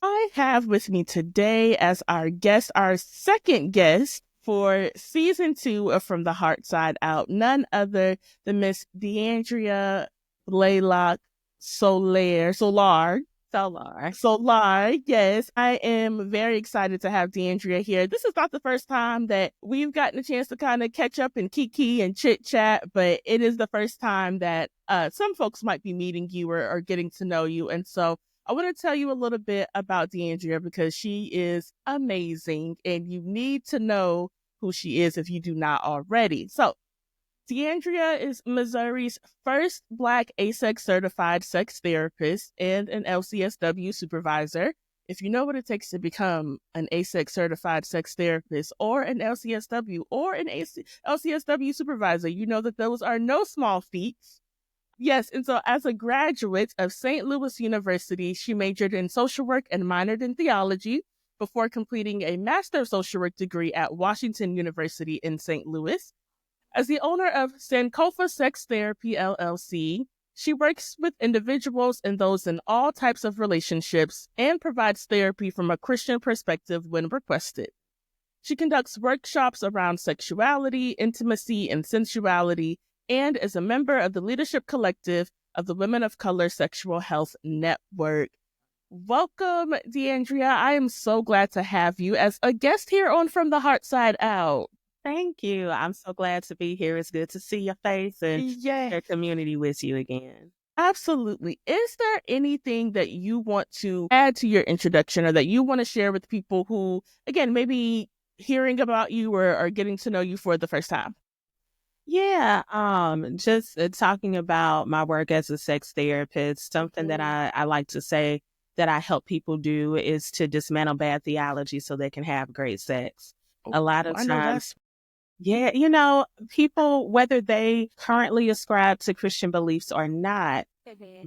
I have with me today as our guest, our second guest for season 2 of From the Heart Side Out, none other than Miss De-Andrea Blaylock-Solar. Solar, yes. I am very excited to have De-Andrea here. This is not the first time that we've gotten a chance to kind of catch up and kiki and chit chat, but it is the first time that some folks might be meeting you or getting to know you. And so I want to tell you a little bit about De-Andrea because she is amazing and you need to know who she is if you do not already. So De-Andrea is Missouri's first Black AASECT certified sex therapist and an LCSW supervisor. If you know what it takes to become an AASECT certified sex therapist or an LCSW or an LCSW supervisor, you know that those are no small feats. Yes, and so as a graduate of St. Louis University, she majored in social work and minored in theology before completing a Master of Social Work degree at Washington University in St. Louis. As the owner of Sankofa Sex Therapy LLC, she works with individuals and those in all types of relationships and provides therapy from a Christian perspective when requested. She conducts workshops around sexuality, intimacy, and sensuality, and is a member of the leadership collective of the Women of Color Sexual Health Network. Welcome, De-Andrea. I am so glad to have you as a guest here on From the Heart Side Out. Thank you. I'm so glad to be here. It's good to see your face and share community with you again. Absolutely. Is there anything that you want to add to your introduction or that you want to share with people who, again, maybe hearing about you or getting to know you for the first time? Yeah, just talking about my work as a sex therapist, something that I like to say that I help people do is to dismantle bad theology so they can have great sex. A lot of times, people, whether they currently ascribe to Christian beliefs or not,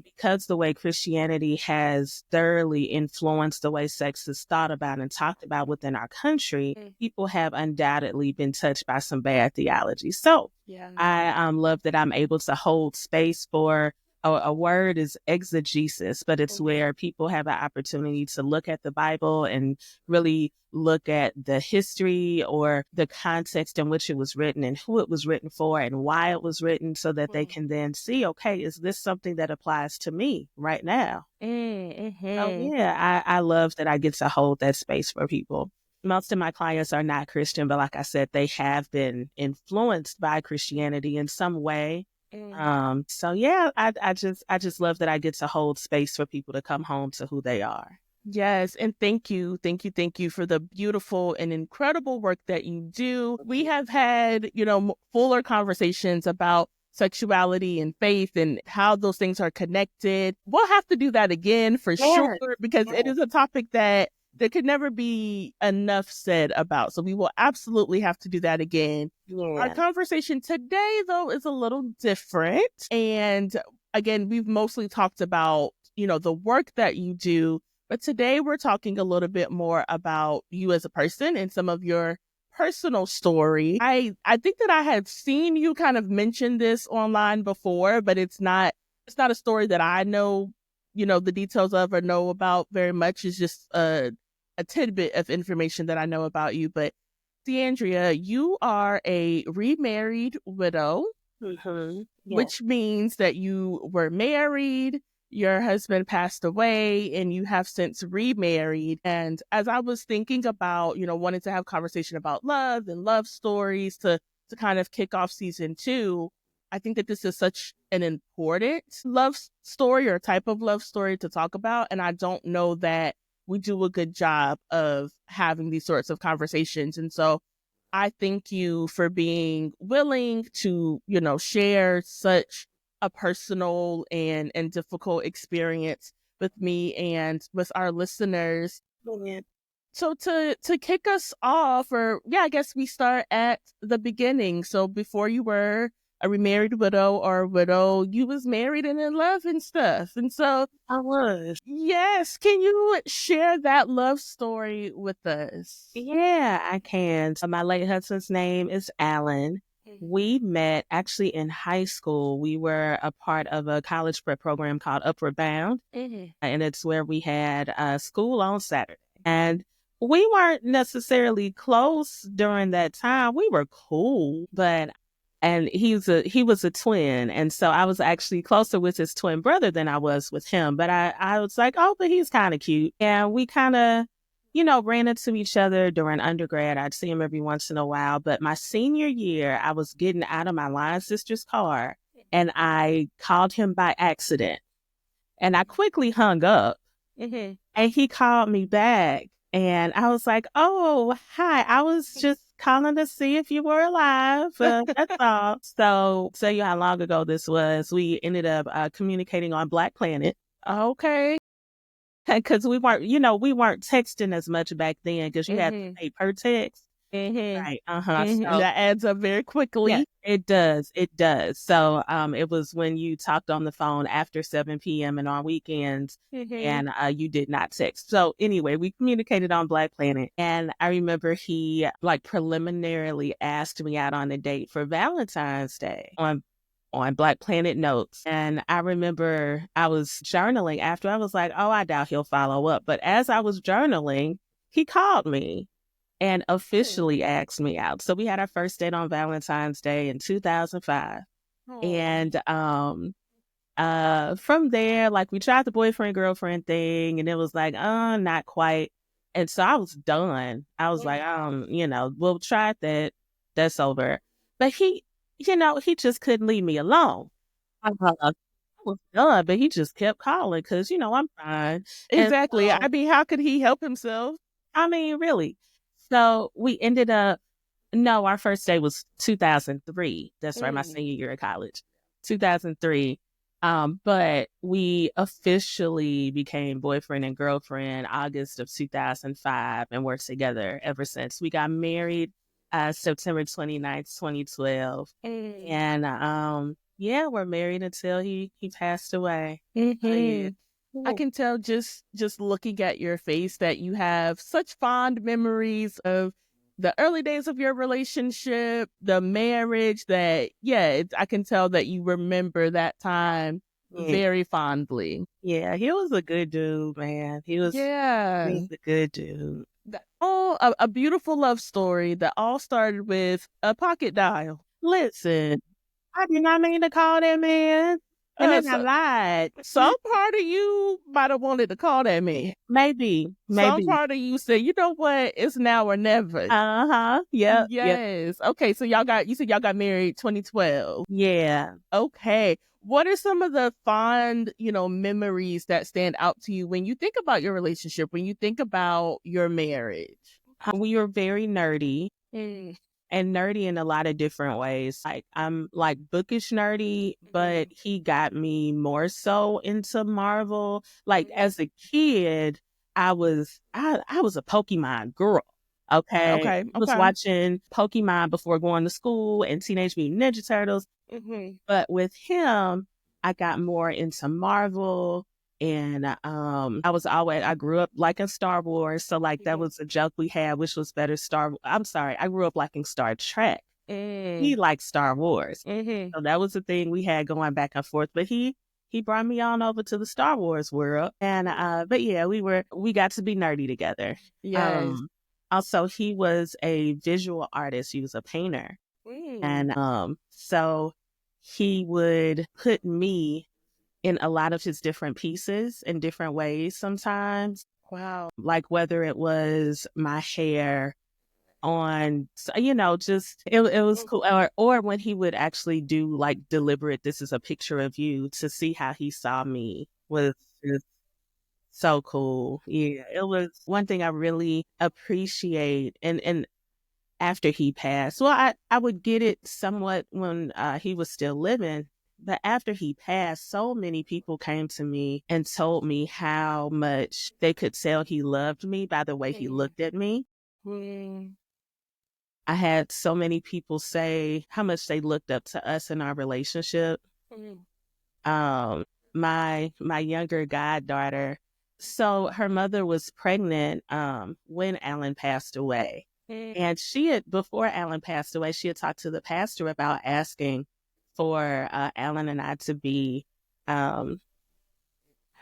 because the way Christianity has thoroughly influenced the way sex is thought about and talked about within our country, people have undoubtedly been touched by some bad theology. So I love that I'm able to hold space for a word is exegesis, but it's where people have an opportunity to look at the Bible and really look at the history or the context in which it was written and who it was written for and why it was written so that they can then see, okay, is this something that applies to me right now? So yeah, I love that I get to hold that space for people. Most of my clients are not Christian, but like I said, they have been influenced by Christianity in some way. So yeah, I just love that I get to hold space for people to come home to who they are. Yes, and thank you for the beautiful and incredible work that you do. We have had, fuller conversations about sexuality and faith and how those things are connected. We'll have to do that again for sure because it is a topic that there could never be enough said about. So we will absolutely have to do that again. Our conversation today, though, is a little different. And again, we've mostly talked about, the work that you do. But today we're talking a little bit more about you as a person and some of your personal story. I think that I had seen you kind of mention this online before, but it's not a story that I know, the details of or know about very much. It's just a tidbit of information that I know about you. But De-Andrea, you are a remarried widow, which means that you were married, your husband passed away, and you have since remarried. And as I was thinking about, wanting to have conversation about love and love stories to kind of kick off season 2, I think that this is such an important love story or type of love story to talk about. And I don't know that we do a good job of having these sorts of conversations. And so I thank you for being willing to, share such a personal and difficult experience with me and with our listeners. So to kick us off, I guess we start at the beginning. So before you were a remarried widow or widow, you was married and in love and stuff. And so I was. Yes. Can you share that love story with us? Yeah, I can. So my late husband's name is Alan. We met actually in high school. We were a part of a college prep program called Upward Bound, and it's where we had school on Saturday. And we weren't necessarily close during that time. We were cool, but and he was a twin, and so I was actually closer with his twin brother than I was with him. But I was like, oh, but he's kind of cute, and we kind of, ran into each other during undergrad. I'd see him every once in a while. But my senior year, I was getting out of my line sister's car, and I called him by accident, and I quickly hung up, and he called me back. And I was like, oh, hi. I was just calling to see if you were alive. That's all. So, tell you how long ago this was. We ended up communicating on Black Planet. Okay. Because we weren't texting as much back then because you had to pay per text. Right. So, That adds up very yeah, quickly. it does. It does. So it was when you talked on the phone after 7 p.m. and on weekends, and you did not text. So anyway, we communicated on Black Planet. And I remember he like preliminarily asked me out on a date for Valentine's Day on Black Planet Notes. And I remember I was journaling after. I was like, oh, I doubt he'll follow up. But as I was journaling, he called me and officially asked me out. So we had our first date on Valentine's Day in 2005. And from there, like we tried the boyfriend girlfriend thing, and it was like, not quite. And so I was done. I was like, we'll try that. That's over. But he just couldn't leave me alone. I was done, but he just kept calling because, I'm fine. And Exactly. so, I mean, how could he help himself? I mean, really. So we ended up, no, our first day was 2003. That's right, my senior year of college, 2003. But we officially became boyfriend and girlfriend August of 2005 and we're together ever since. We got married September 29th, 2012. And yeah, we're married until he passed away. Oh, yeah. I can tell just looking at your face that you have such fond memories of the early days of your relationship, the marriage. That I can tell that you remember that time Yeah. very fondly. Yeah, he was a good dude, man. He was a good dude. A beautiful love story that all started with a pocket dial. Listen, I did not mean to call that man. And then I lied. Some part of you might have wanted to call that man. Maybe. Some part of you said, you know what, it's now or never. Yeah. Yes. Yep. Okay, so you said y'all got married 2012. Yeah. Okay. What are some of the fond, memories that stand out to you when you think about your relationship, when you think about your marriage? We were very nerdy. And nerdy in a lot of different ways. Like I'm like bookish nerdy, but he got me more so into Marvel. Like as a kid, I was a Pokemon girl. Okay. I was watching Pokemon before going to school and Teenage Mutant Ninja Turtles. But with him, I got more into Marvel. And I grew up liking Star Wars. So like that was a joke we had, which was better I grew up liking Star Trek. He liked Star Wars. So that was the thing we had going back and forth. But he brought me on over to the Star Wars world. And but yeah, we got to be nerdy together. Yes. Also he was a visual artist. He was a painter. And so he would put me in a lot of his different pieces in different ways sometimes. Wow. Like whether it was my hair on, just, it was cool. Or when he would actually do like deliberate, this is a picture of you, to see how he saw me was just so cool. Yeah, it was one thing I really appreciate. And after he passed, well, I would get it somewhat when he was still living. But after he passed, so many people came to me and told me how much they could tell he loved me by the way he looked at me. I had so many people say how much they looked up to us in our relationship. My younger goddaughter, so her mother was pregnant when Alan passed away. And she had, before Alan passed away, she had talked to the pastor about asking for Alan and I to be, her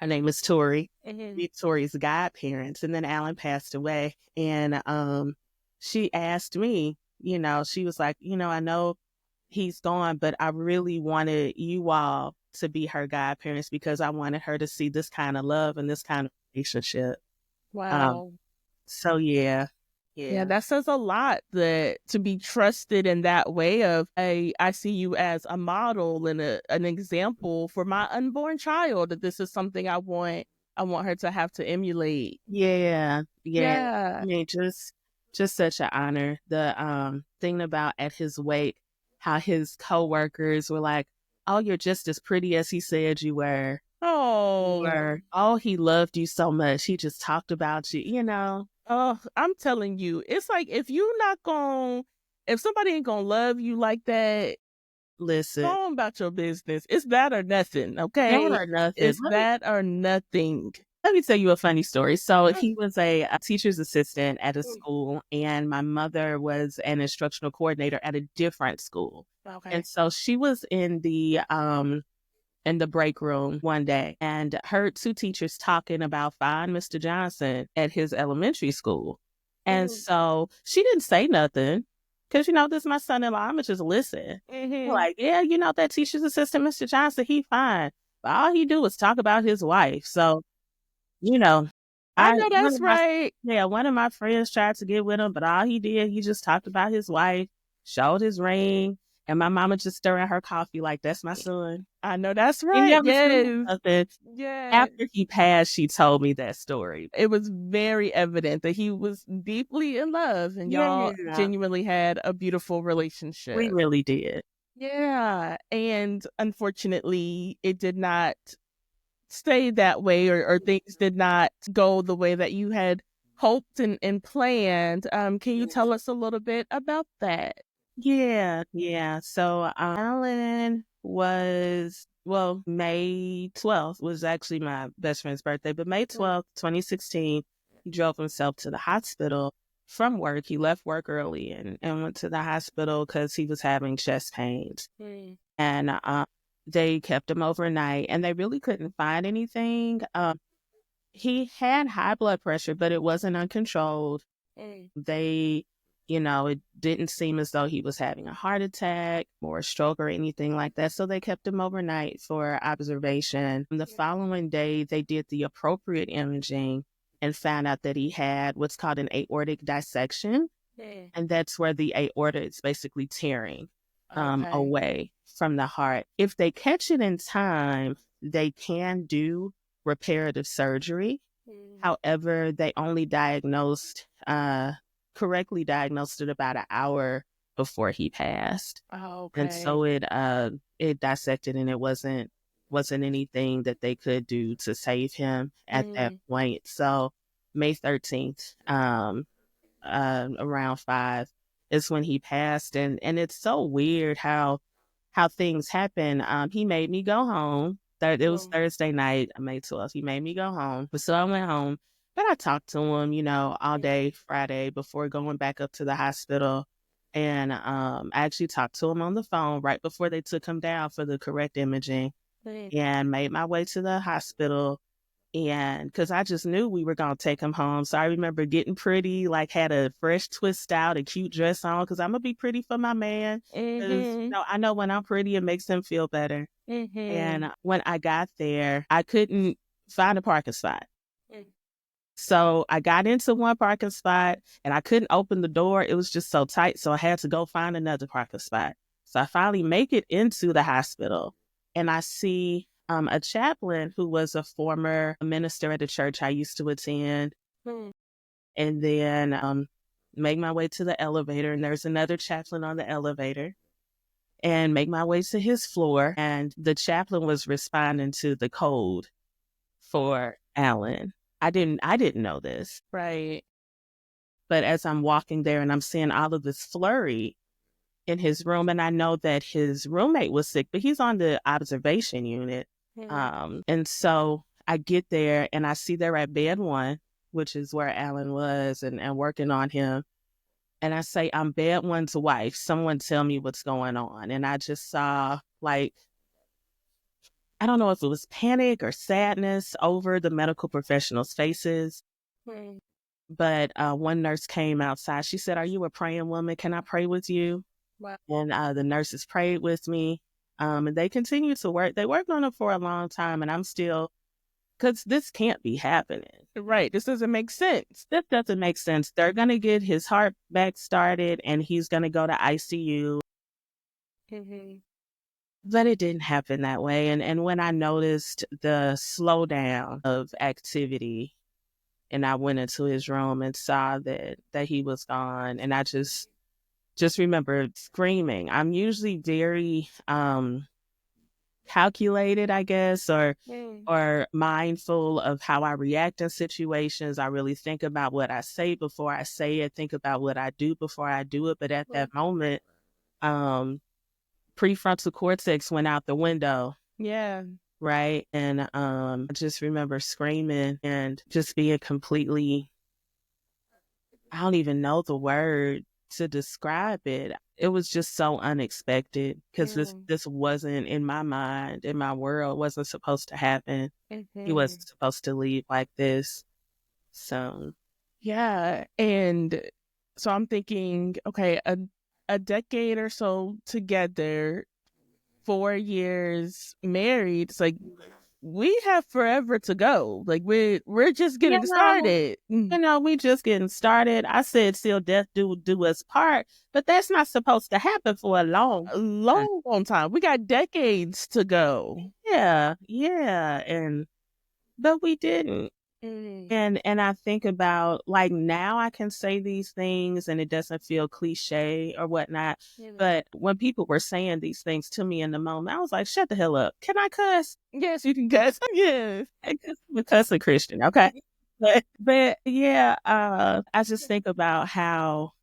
name is Tori, be Tori's godparents. And then Alan passed away. And she asked me, she was like, I know he's gone, but I really wanted you all to be her godparents because I wanted her to see this kind of love and this kind of relationship. Wow. So yeah. Yeah, that says a lot, that to be trusted in that way of, hey, I see you as a model and an example for my unborn child, that this is something I want her to have to emulate. Yeah. Yeah. I mean, just such an honor. The thing about at his wake, how his coworkers were like, "Oh, you're just as pretty as he said you were." Oh. Or, "Oh, he loved you so much. He just talked about you." Oh, I'm telling you, it's like if somebody ain't gonna love you like that, go Listen, on about your business. It's that or nothing, that okay? or nothing. It's that or nothing. Let me tell you a funny story. So he was a teacher's assistant at a school, and my mother was an instructional coordinator at a different school. Okay. And so she was in the break room one day and heard two teachers talking about fine Mr. Johnson at his elementary school. And so she didn't say nothing because, this is my son-in-law. I'm going to just listen. Like, yeah, that teacher's assistant, Mr. Johnson, he fine. But all he do is talk about his wife. So, you know, I I know one that's of my right. yeah, one of my friends tried to get with him, but all he did, he just talked about his wife, showed his ring, and my mama just stirring her coffee like, that's my son. I know that's He right. never said Yes. nothing. Yes. After he passed, she told me that story. It was very evident that he was deeply in love and y'all Yeah, genuinely had a beautiful we relationship. really did. Yeah. And unfortunately, it did not stay that way, or things did not go the way that you had hoped and planned. Can you tell us a little bit about that? Yeah. So Alan was, well, May 12th was actually my best friend's birthday, but May 12th, 2016, he drove himself to the hospital from work. He left work early and went to the hospital because he was having chest pains. And they kept him overnight and they really couldn't find anything. He had high blood pressure, but it wasn't uncontrolled. They, it didn't seem as though he was having a heart attack or a stroke or anything like that. So they kept him overnight for observation. The following day, they did the appropriate imaging and found out that he had what's called an aortic dissection. And that's where the aorta is basically tearing away from the heart. If they catch it in time, they can do reparative surgery. However, they only correctly diagnosed it about an hour before he passed. And so it dissected and it wasn't anything that they could do to save him at that point. So May 13th, around 5 is when he passed. And it's so weird how things happen. He made me go home. It was Thursday night, May 12th. He made me go home. So I went home, but I talked to him, all day Friday before going back up to the hospital. And I actually talked to him on the phone right before they took him down for the correct imaging and made my way to the hospital. And because I just knew we were going to take him home. So I remember getting pretty, like had a fresh twist out, a cute dress on, because I'm going to be pretty for my man. I know when I'm pretty, it makes him feel better. And when I got there, I couldn't find a parking spot. So I got into one parking spot and I couldn't open the door. It was just so tight. So I had to go find another parking spot. So I finally make it into the hospital and I see a chaplain who was a former minister at a church I used to attend. And then make my way to the elevator and there's another chaplain on the elevator and make my way to his floor. And the chaplain was responding to the code for Alan. I didn't know this. Right. But as I'm walking there and I'm seeing all of this flurry in his room, and I know that his roommate was sick, but he's on the observation unit. And so I get there and I see they're at bed 1, which is where Alan was and working on him. and I say, I'm bad one's wife. Someone tell me what's going on. And I just saw, like, I don't know if it was panic or sadness over the medical professionals' faces. But one nurse came outside. She said, "Are you a praying woman? Can I pray with you?" Wow. And the nurses prayed with me. And they continued to work. They worked on it for a long time. And I'm still, because this can't be happening. Right. This doesn't make sense. This doesn't make sense. They're going to get his heart back started and he's going to go to ICU. But it didn't happen that way. And when I noticed the slowdown of activity, and I went into his room and saw that he was gone, and I just remember screaming. I'm usually very calculated, I guess, or mindful of how I react in situations. I really think about what I say before I say it, think about what I do before I do it. But at that moment, prefrontal cortex went out the window. Yeah. Right. And I just remember screaming and just being completely, I don't even know the word to describe it. It was just so unexpected because this wasn't in my mind, in my world, wasn't supposed to happen. He wasn't supposed to leave like this. So yeah. And so I'm thinking, okay, a decade or so together, 4 years married. It's like we have forever to go. Like we're just getting started. We just getting started. I said, "Still, death do us part," but that's not supposed to happen for a long time. We got decades to go. Yeah, but we didn't. And I think about, like, now I can say these things and it doesn't feel cliche or whatnot. But when people were saying these things to me in the moment, I was like, shut the hell up. Can I cuss? Yes, you can cuss. Yes. Because I'm a Christian, okay? But yeah, I just think about how,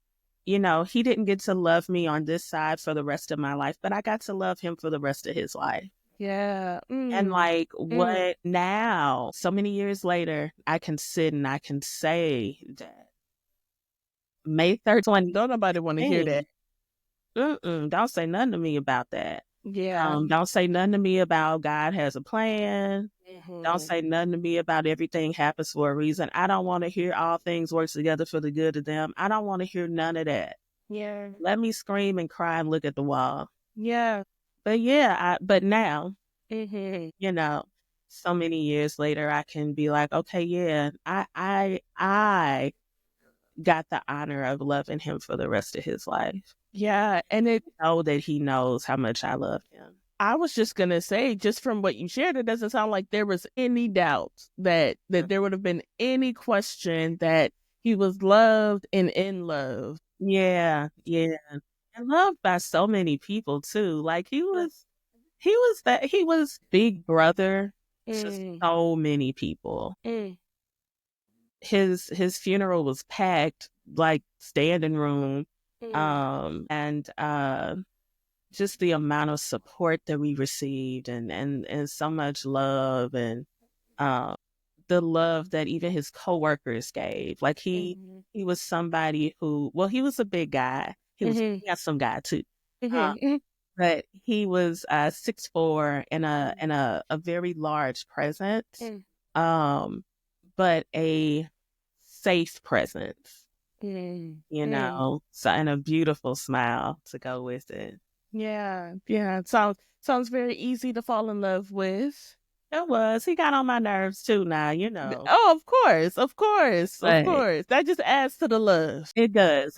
he didn't get to love me on this side for the rest of my life, but I got to love him for the rest of his life. Yeah. And like, what now, so many years later, I can sit and I can say that May 3rd, don't nobody want to hear that. Don't say nothing to me about that. Yeah. Don't say nothing to me about God has a plan. Don't say nothing to me about everything happens for a reason. I don't want to hear all things work together for the good of them. I don't want to hear none of that. Yeah. Let me scream and cry and look at the wall. Yeah. But yeah, but now, so many years later, I can be like, okay, yeah, I got the honor of loving him for the rest of his life. Yeah. And I know that he knows how much I love him. I was just going to say, just from what you shared, it doesn't sound like there was any doubt that there would have been any question that he was loved and in love. Yeah. And loved by so many people too. Like he was big brother to so many people. His funeral was packed, like standing room. And just the amount of support that we received and so much love and the love that even his coworkers gave. Like he was somebody who, well, he was a big guy. He was a handsome guy too. But he was 6'4" and a very large presence. But a safe presence. So, and a beautiful smile to go with it. Yeah. Yeah. It sounds very easy to fall in love with. It was. He got on my nerves too now, Oh, of course. That just adds to the love. It does.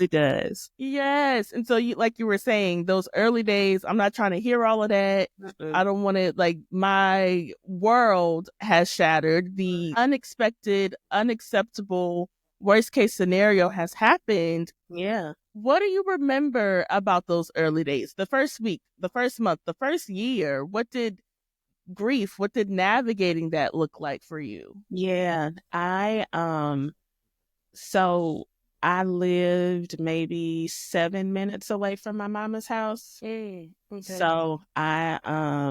Yes. And so like you were saying, those early days, I'm not trying to hear all of that. I don't want to, like, my world has shattered. The unexpected, unacceptable, worst case scenario has happened. Yeah. What do you remember about those early days? The first week, the first month, the first year? What did navigating that look like for you? Yeah. So I lived maybe 7 minutes away from my mama's house. Okay. So I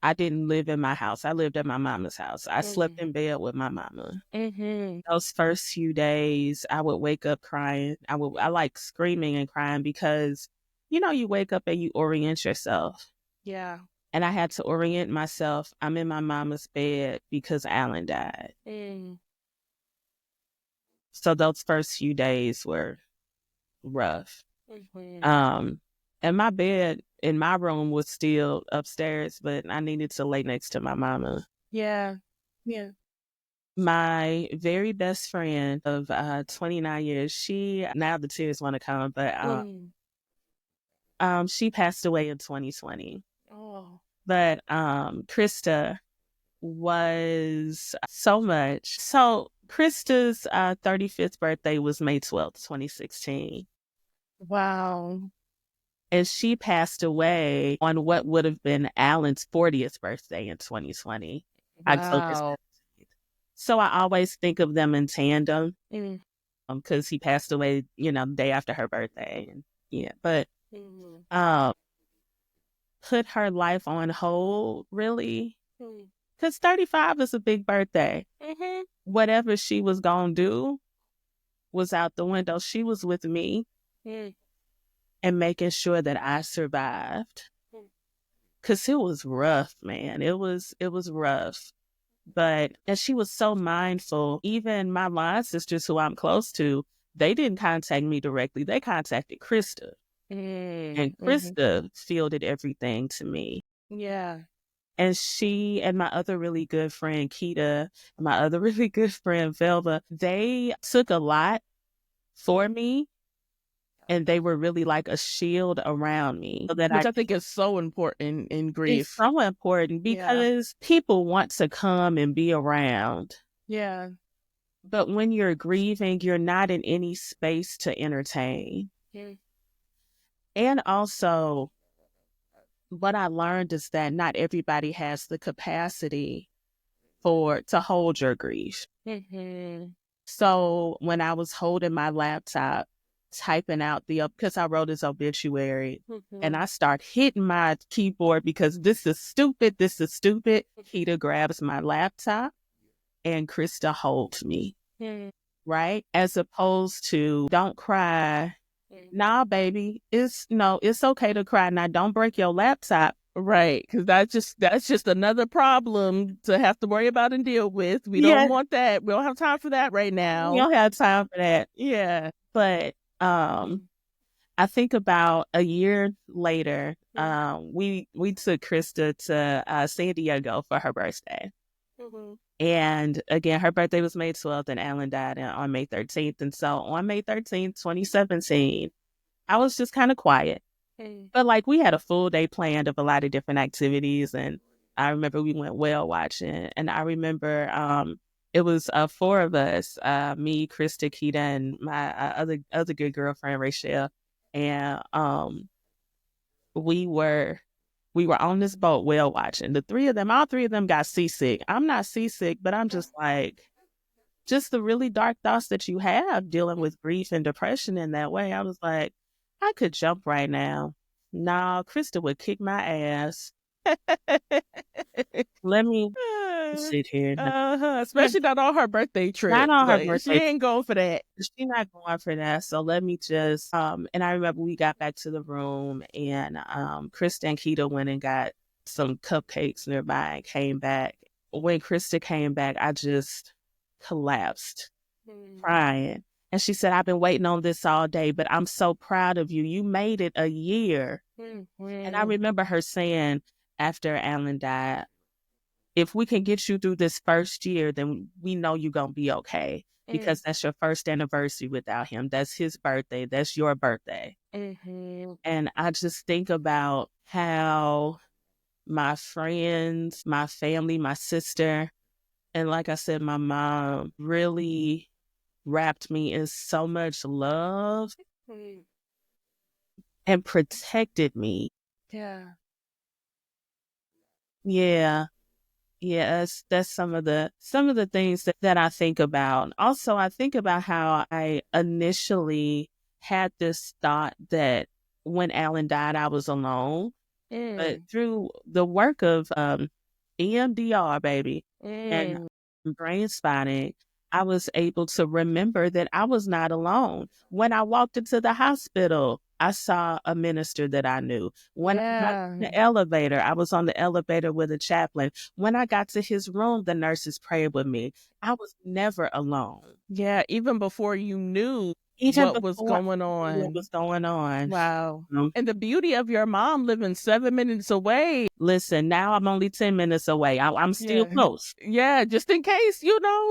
I didn't live in my house. I lived at my mama's house. I slept in bed with my mama. Those first few days, I would wake up crying. I like screaming and crying because, you wake up and you orient yourself. Yeah. And I had to orient myself. I'm in my mama's bed because Alan died. So those first few days were rough. And my bed in my room was still upstairs, but I needed to lay next to my mama. Yeah. Yeah. My very best friend of 29 years, now the tears want to come, but she passed away in 2020. Oh. But Krista was so much. So Krista's 35th birthday was May 12th, 2016. Wow. And she passed away on what would have been Alan's 40th birthday in 2020, October Wow. 17th. So I always think of them in tandem because he passed away, the day after her birthday. And yeah, but put her life on hold, really, because 35 is a big birthday. Whatever she was going to do was out the window. She was with me and making sure that I survived. Because it was rough, man. It was rough. And she was so mindful. Even my line sisters who I'm close to, they didn't contact me directly. They contacted Krista. And Krista fielded everything to me. Yeah. And she and my other really good friend, Keita, and my other really good friend, Velva, they took a lot for me. And they were really like a shield around me. So that Which I think is so important in grief. It's so important because people want to come and be around. Yeah. But when you're grieving, you're not in any space to entertain. And also, what I learned is that not everybody has the capacity to hold your grief. So when I was holding my laptop, typing out because I wrote his obituary, and I start hitting my keyboard because this is stupid. Keita grabs my laptop and Krista holds me. Right? As opposed to, don't cry. Nah, baby, it's okay to cry. Now, don't break your laptop. Right, because that's just another problem to have to worry about and deal with. We don't want that. We don't have time for that right now. We don't have time for that. Yeah. But I think about a year later, we took Krista to San Diego for her birthday. And again, her birthday was May 12th and Alan died on May 13th. And so on May 13th, 2017, I was just kind of quiet. But like we had a full day planned of a lot of different activities. And I remember we went whale watching. And I remember it was 4 of us, me, Krista, Keita, and my other good girlfriend, Rachel. And we were on this boat whale watching. All three of them got seasick. I'm not seasick, but I'm just like, just the really dark thoughts that you have dealing with grief and depression in that way. I was like, I could jump right now. Nah, Krista would kick my ass. Let me sit here. Especially not on her birthday trip. Not on her birthday. She ain't going for that. She's not going for that. So let me just, and I remember we got back to the room and Krista and Keita went and got some cupcakes nearby and came back. When Krista came back, I just collapsed, crying. And she said, I've been waiting on this all day, but I'm so proud of you. You made it a year. And I remember her saying after Alan died, if we can get you through this first year, then we know you're going to be okay. Because that's your first anniversary without him. That's his birthday. That's your birthday. And I just think about how my friends, my family, my sister, and like I said, my mom really wrapped me in so much love and protected me. Yeah. Yeah, that's some of the things that I think about. Also, I think about how I initially had this thought that when Alan died, I was alone. But through the work of EMDR, baby, and brain spotting, I was able to remember that I was not alone. When I walked into the hospital, I saw a minister that I knew. When I got in the elevator, I was on the elevator with a chaplain. When I got to his room, the nurses prayed with me. I was never alone. Yeah, even before you knew Even what was before going I knew what on. was going on. Wow. And the beauty of your mom living 7 minutes away. Listen, now I'm only 10 minutes away. I'm still close. Yeah, just in case,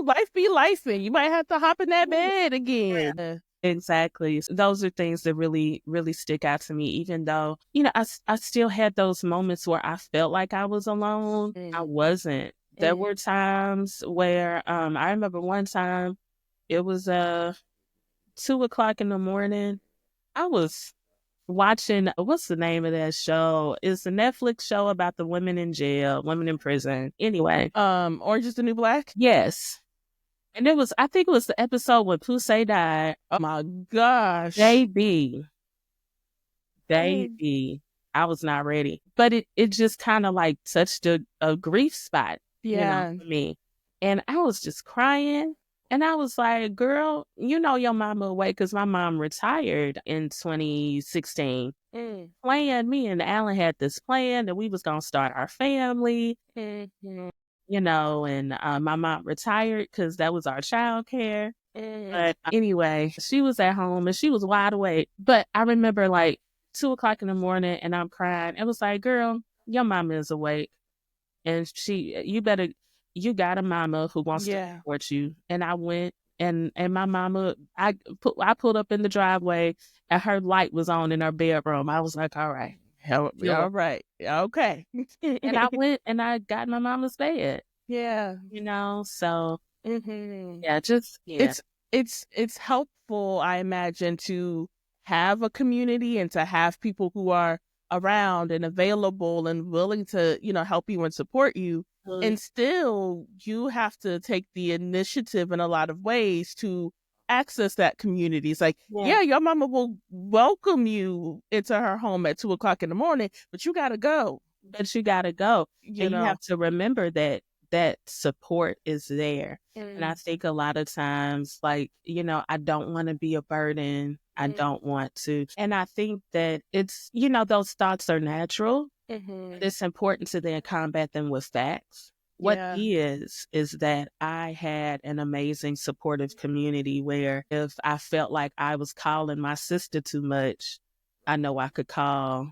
life be life and you might have to hop in that bed again. Exactly. Those are things that really, really stick out to me, even though, I still had those moments where I felt like I was alone. I wasn't. There were times where I remember one time it was 2:00 in the morning. I was watching, what's the name of that show? It's a Netflix show about the women in jail, women in prison. Anyway. Orange is the New Black? Yes. And I think it was the episode when Pusey died. Oh my gosh. Baby, I was not ready. But it just kind of like touched a grief spot, for me. And I was just crying. And I was like, girl, your mama awake, because my mom retired in 2016. Me and Alan had this plan that we was going to start our family. And my mom retired because that was our child care. But anyway, she was at home and she was wide awake. But I remember like 2:00 in the morning and I'm crying. It was like, girl, your mama is awake. And you got a mama who wants to support you. And I went and my mama, I pulled up in the driveway and her light was on in her bedroom. I was like, all right. All right. Okay. And I went and I got my mama's bed. Yeah. So it's helpful, I imagine, to have a community and to have people who are around and available and willing to, help you and support you. And still, you have to take the initiative in a lot of ways to access that community. It's like, your mama will welcome you into her home at 2:00 in the morning, but you got to go. And you have to remember that support is there. And I think a lot of times, like, I don't want to be a burden. I don't want to. And I think that it's, those thoughts are natural. But it's important to then combat them with facts. What is that I had an amazing supportive community where if I felt like I was calling my sister too much, I know I could call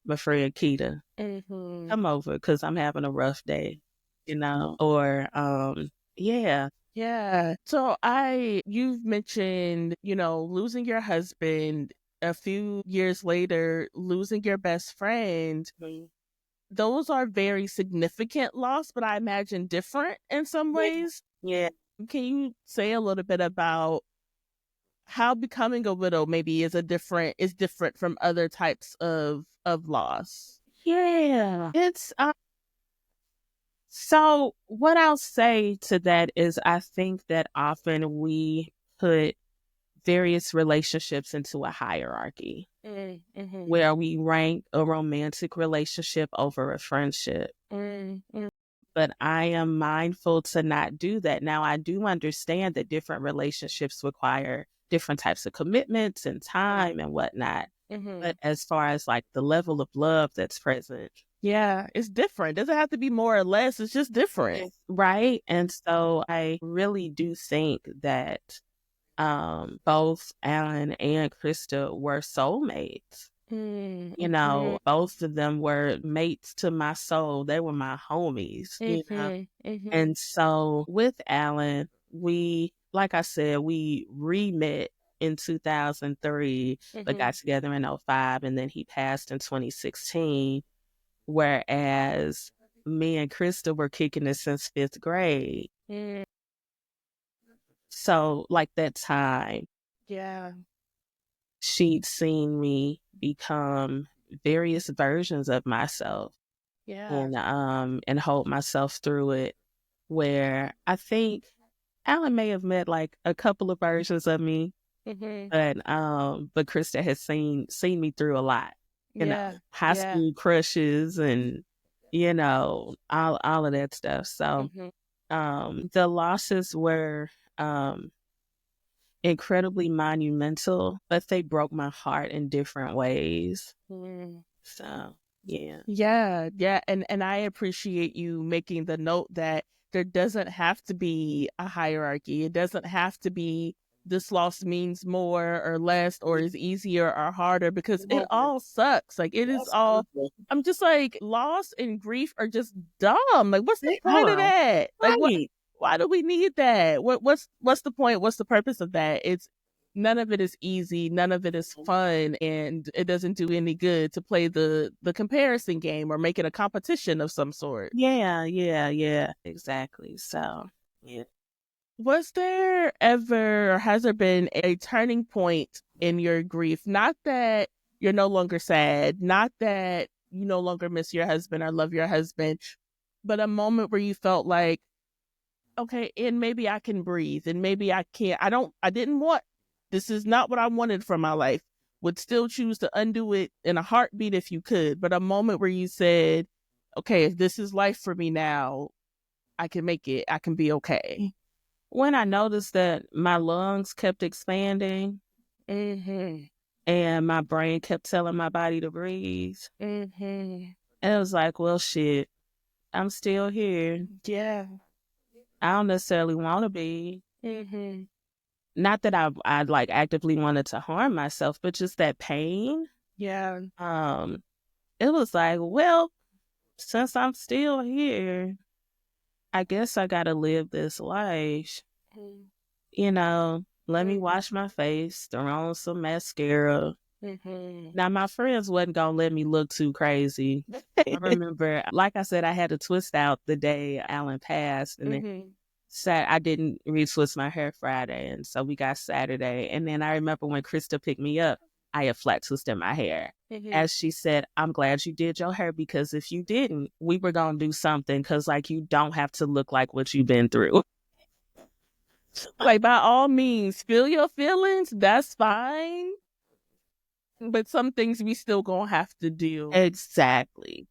my friend Keita. Come over because I'm having a rough day, or So you've mentioned, losing your husband, a few years later, losing your best friend. Those are very significant loss, but I imagine different in some ways. Yeah. Can you say a little bit about how becoming a widow maybe is different from other types of loss? Yeah. It's so what I'll say to that is I think that often we put various relationships into a hierarchy where we rank a romantic relationship over a friendship. But I am mindful to not do that. Now, I do understand that different relationships require different types of commitments and time and whatnot. But as far as like the level of love that's present, it's different. It doesn't have to be more or less. It's just different. Right. And so I really do think that both Alan and Krista were soulmates. Both of them were mates to my soul. They were my homies, And so with Alan, like I said, we re-met in 2003, but got together in 2005, and then he passed in 2016. Whereas me and Krista were kicking it since 5th grade. So like that time, she'd seen me become various versions of myself. And hold myself through it, where I think Alan may have met like a couple of versions of me, but Krista has seen me through a lot, high school crushes and all of that stuff. So, the losses were, incredibly monumental, but they broke my heart in different ways. So, yeah. Yeah. And I appreciate you making the note that there doesn't have to be a hierarchy. It doesn't have to be this loss means more or less or is easier or harder because it all sucks. Like it is all I'm just like loss and grief are just dumb. Like what's the point of that? Like what Right. why do we need that? What's the point? What's the purpose of that? It's none of it is easy, none of it is fun, and it doesn't do any good to play the comparison game or make it a competition of some sort. Yeah, exactly. So, yeah. Was there ever or has there been a turning point in your grief? Not that you're no longer sad, not that you no longer miss your husband or love your husband, but a moment where you felt like, okay, and maybe I can breathe and maybe I can't. I didn't want, this is not what I wanted from my life. Would still choose to undo it in a heartbeat if you could, but a moment where you said, okay, if this is life for me now, I can make it. I can be okay. When I noticed that my lungs kept expanding and my brain kept telling my body to breathe, and it was like, well, shit, I'm still here. Yeah. I don't necessarily want to be. Not that I like actively wanted to harm myself, but just that pain. Yeah. It was like, well, since I'm still here, I guess I gotta live this life. Let me wash my face, throw on some mascara. Now, my friends wasn't gonna let me look too crazy. I remember, like I said, I had to twist out the day Alan passed, and then I didn't retwist my hair Friday, and so we got Saturday. And then I remember when Krista picked me up, I had flat twisted my hair. As she said, I'm glad you did your hair because if you didn't, we were gonna do something because like you don't have to look like what you've been through. Like by all means, feel your feelings. That's fine. But some things we still gonna have to do. Exactly.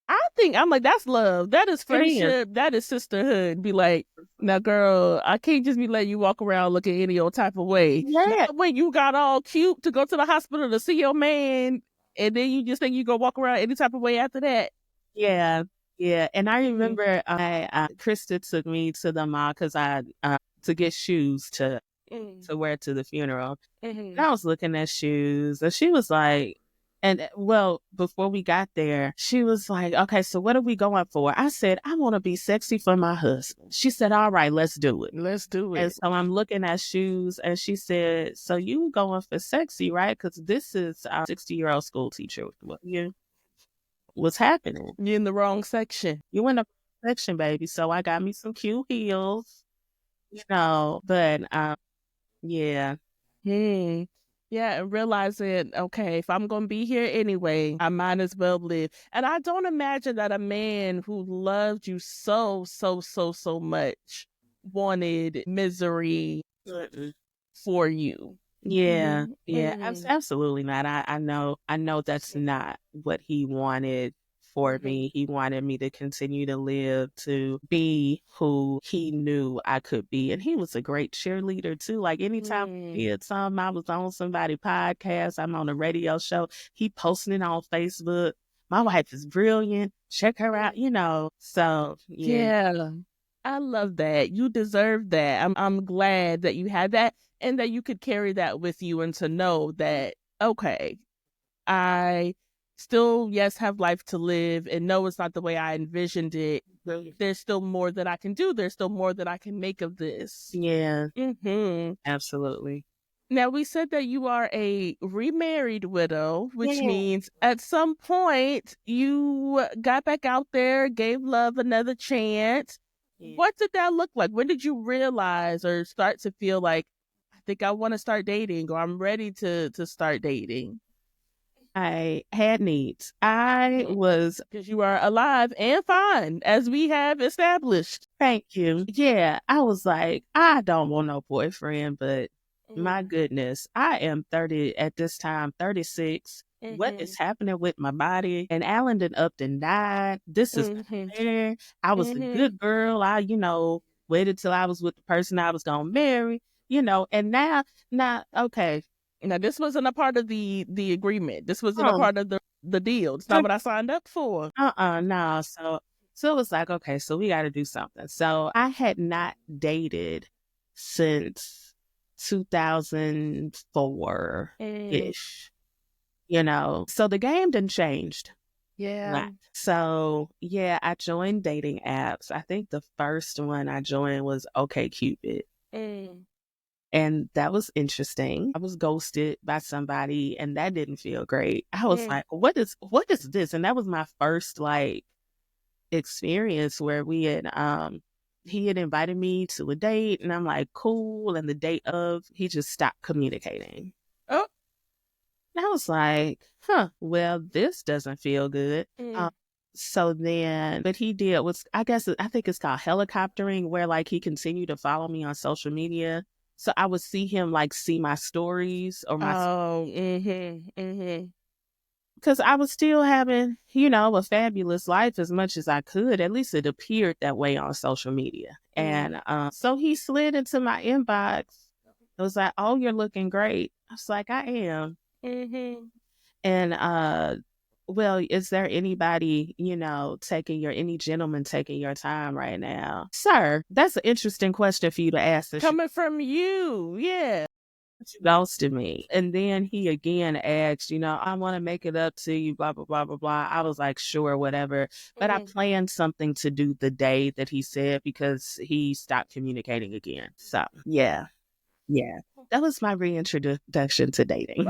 I think I'm like, that's love. That is It is. friendship. That is sisterhood. Be like, now, girl, I can't just be letting you walk around looking any old type of way. Yeah. Not when you got all cute to go to the hospital to see your man, and then you just think you go walk around any type of way after that. Yeah. Yeah. And I remember Krista took me to the mall because to get shoes to wear to the funeral. And I was looking at shoes and she was like, well, before we got there, she was like, okay, so what are we going for? I said, I want to be sexy for my husband. She said, all right, let's do it. Let's do And it. so I'm looking at shoes and she said, so you going for sexy, right? Because this is our 60-year-old school teacher. What's happening? You're in the wrong section. You in the section, baby. So I got me some cute heels, but yeah. Yeah, and realizing, okay, if I'm gonna be here anyway, I might as well live. And I don't imagine that a man who loved you so, so, so, so much wanted misery for you. Yeah, absolutely not. I know that's not what he wanted for me. He wanted me to continue to live, to be who he knew I could be. And he was a great cheerleader too. Like anytime he did something, I was on somebody's podcast, I'm on a radio show, he posting it on Facebook. My wife is brilliant. Check her out, So Yeah. I love that. You deserve that. I'm glad that you had that and that you could carry that with you and to know that, okay, I still, yes, have life to live and know it's not the way I envisioned it. There's still more that I can do. There's still more that I can make of this. Yeah. Absolutely. Now, we said that you are a remarried widow, which means at some point you got back out there, gave love another chance. What did that look like? When did you realize or start to feel like, I think I want to start dating or I'm ready to start dating? I had needs. I was, because you are alive and fine, as we have established. Thank you. Yeah, I was like, I don't want no boyfriend, but my goodness, I am 30 at this time, 36. what is happening with my body? And Alan done up and died. This is not fair. I was a good girl. I, waited till I was with the person I was gonna marry, and now, okay. Now this wasn't a part of the agreement. This wasn't a part of the deal. It's not what I signed up for. No. So it was like, okay, so we got to do something. So I had not dated since 2004 ish, so the game done changed. Yeah. So yeah, I joined dating apps. I think the first one I joined was OkCupid. And that was interesting. I was ghosted by somebody and that didn't feel great. I was like, what is this? And that was my first experience where he had invited me to a date and I'm like, cool. And the date he just stopped communicating. Oh. And I was like, well, this doesn't feel good. So then, but he did I think it's called helicoptering, where he continued to follow me on social media. So I would see him see my stories or my because I was still having, a fabulous life as much as I could. At least it appeared that way on social media. And so he slid into my inbox. It was like, oh, you're looking great. I was like, I am. And well, is there anybody, any gentleman taking your time right now? Sir, that's an interesting question for you to ask. Coming from you, yeah. You ghosted me. And then he again asked, I want to make it up to you, blah, blah, blah, blah, blah. I was like, sure, whatever. But I planned something to do the day that he said because he stopped communicating again. So, yeah. That was my reintroduction to dating.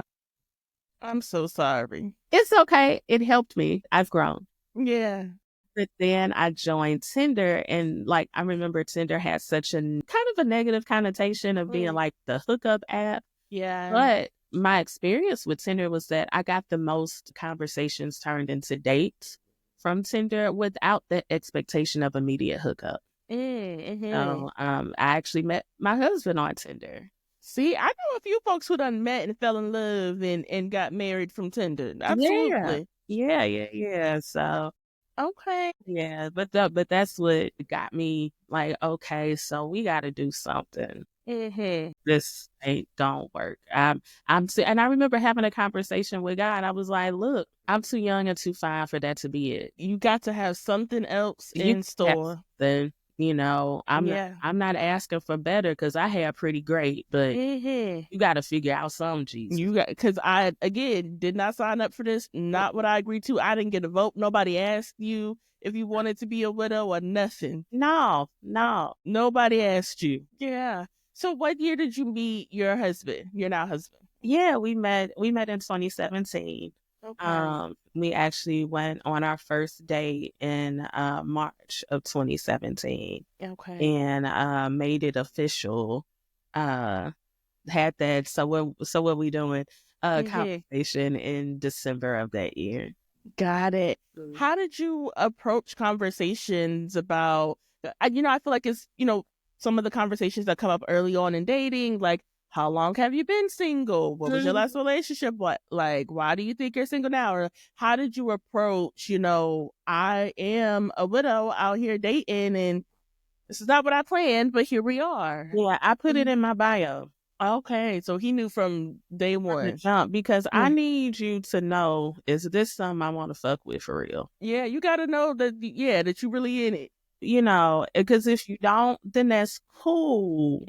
I'm so sorry. It's okay. It helped me. I've grown. Yeah. But then I joined Tinder, and I remember Tinder had such a kind of a negative connotation of being the hookup app. Yeah. But my experience with Tinder was that I got the most conversations turned into dates from Tinder without the expectation of immediate hookup. So I actually met my husband on Tinder. See, I know a few folks who done met and fell in love and got married from Tinder. Absolutely. Yeah. So, okay. Yeah, but that's what got me okay, so we got to do something. This don't work. And I remember having a conversation with God. I was like, look, I'm too young and too fine for that to be it. You got to have something else in store. I'm not asking for better because I had pretty great, but you got to figure out something, Jesus. Because I, again, did not sign up for this. Not what I agreed to. I didn't get a vote. Nobody asked you if you wanted to be a widow or nothing. No. Nobody asked you. Yeah. So what year did you meet your husband, your now husband? Yeah, we met in 2017. Okay. We actually went on our first date in March of 2017. Okay. And made it official. Had that. So what we doing? Conversation in December of that year. Got it. How did you approach conversations about? I feel like it's some of the conversations that come up early on in dating, like, how long have you been single? What was your last relationship? Why do you think you're single now? Or how did you approach, I am a widow out here dating and this is not what I planned, but here we are. Yeah, I put it in my bio. Okay, so he knew from day one. Because I need you to know, is this something I want to fuck with for real? Yeah, you got to know that you really in it. Because if you don't, then that's cool.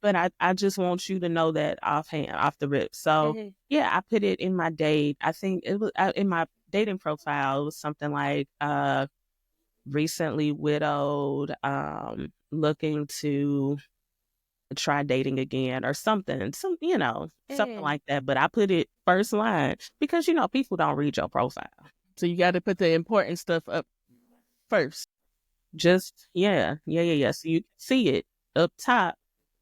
But I just want you to know that off the rip. So yeah, I put it in my date. I think it was in my dating profile. It was something like recently widowed, looking to try dating again or something. Something like that. But I put it first line because people don't read your profile. So you got to put the important stuff up first. Just, yeah. So you see it up top.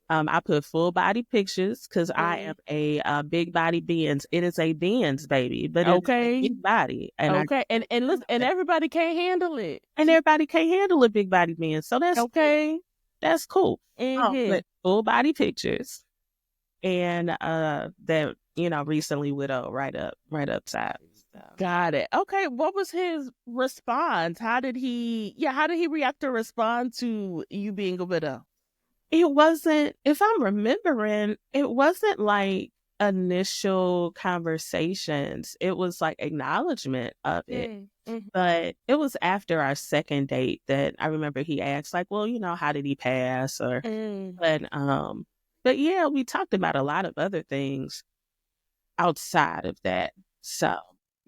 I put full body pictures because I am a big body Benz. It is a Benz, baby, but it's a big body. And and listen, and everybody can't handle it. And everybody can't handle a big body Benz. So that's okay. That's cool. But full body pictures, and that recently widowed, right up top. So. Got it. Okay. What was his response? How did he react or respond to you being a widow? It wasn't, if I'm remembering, it wasn't like initial conversations. It was like acknowledgement of it. Mm-hmm. But it was after our second date that I remember he asked, like, well, how did he pass? But yeah, we talked about a lot of other things outside of that. So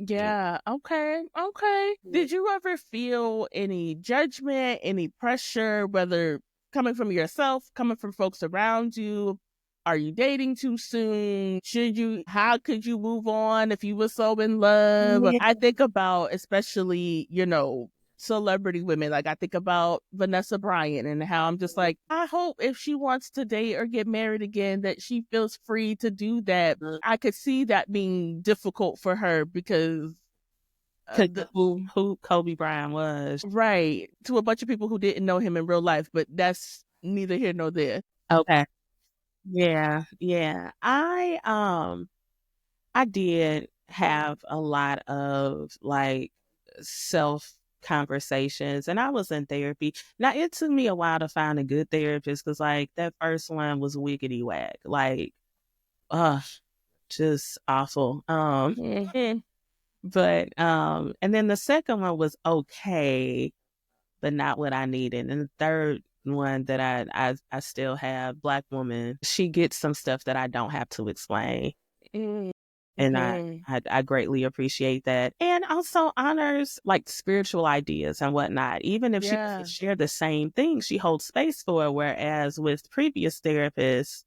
Yeah. Okay. Okay. Did you ever feel any judgment, any pressure, whether coming from yourself, coming from folks around you? Are you dating too soon? How could you move on if you were so in love? yeah. I think about, especially, celebrity women. Like, I think about Vanessa Bryant and how I'm just like, I hope if she wants to date or get married again, that she feels free to do that. I could see that being difficult for her because who Kobe Bryant was. right, to a bunch of people who didn't know him in real life, but that's neither here nor there. Okay. Yeah, yeah. I did have a lot of like self conversations, and I was in therapy. Now it took me a while to find a good therapist because like that first one was wickety whack. Like, just awful. But and then the second one was okay, but not what I needed. And the third one that I still have, Black woman, she gets some stuff that I don't have to explain. Mm-hmm. And I greatly appreciate that. And also honors like spiritual ideas and whatnot. Even if she doesn't share the same thing, she holds space for it. Whereas with previous therapists,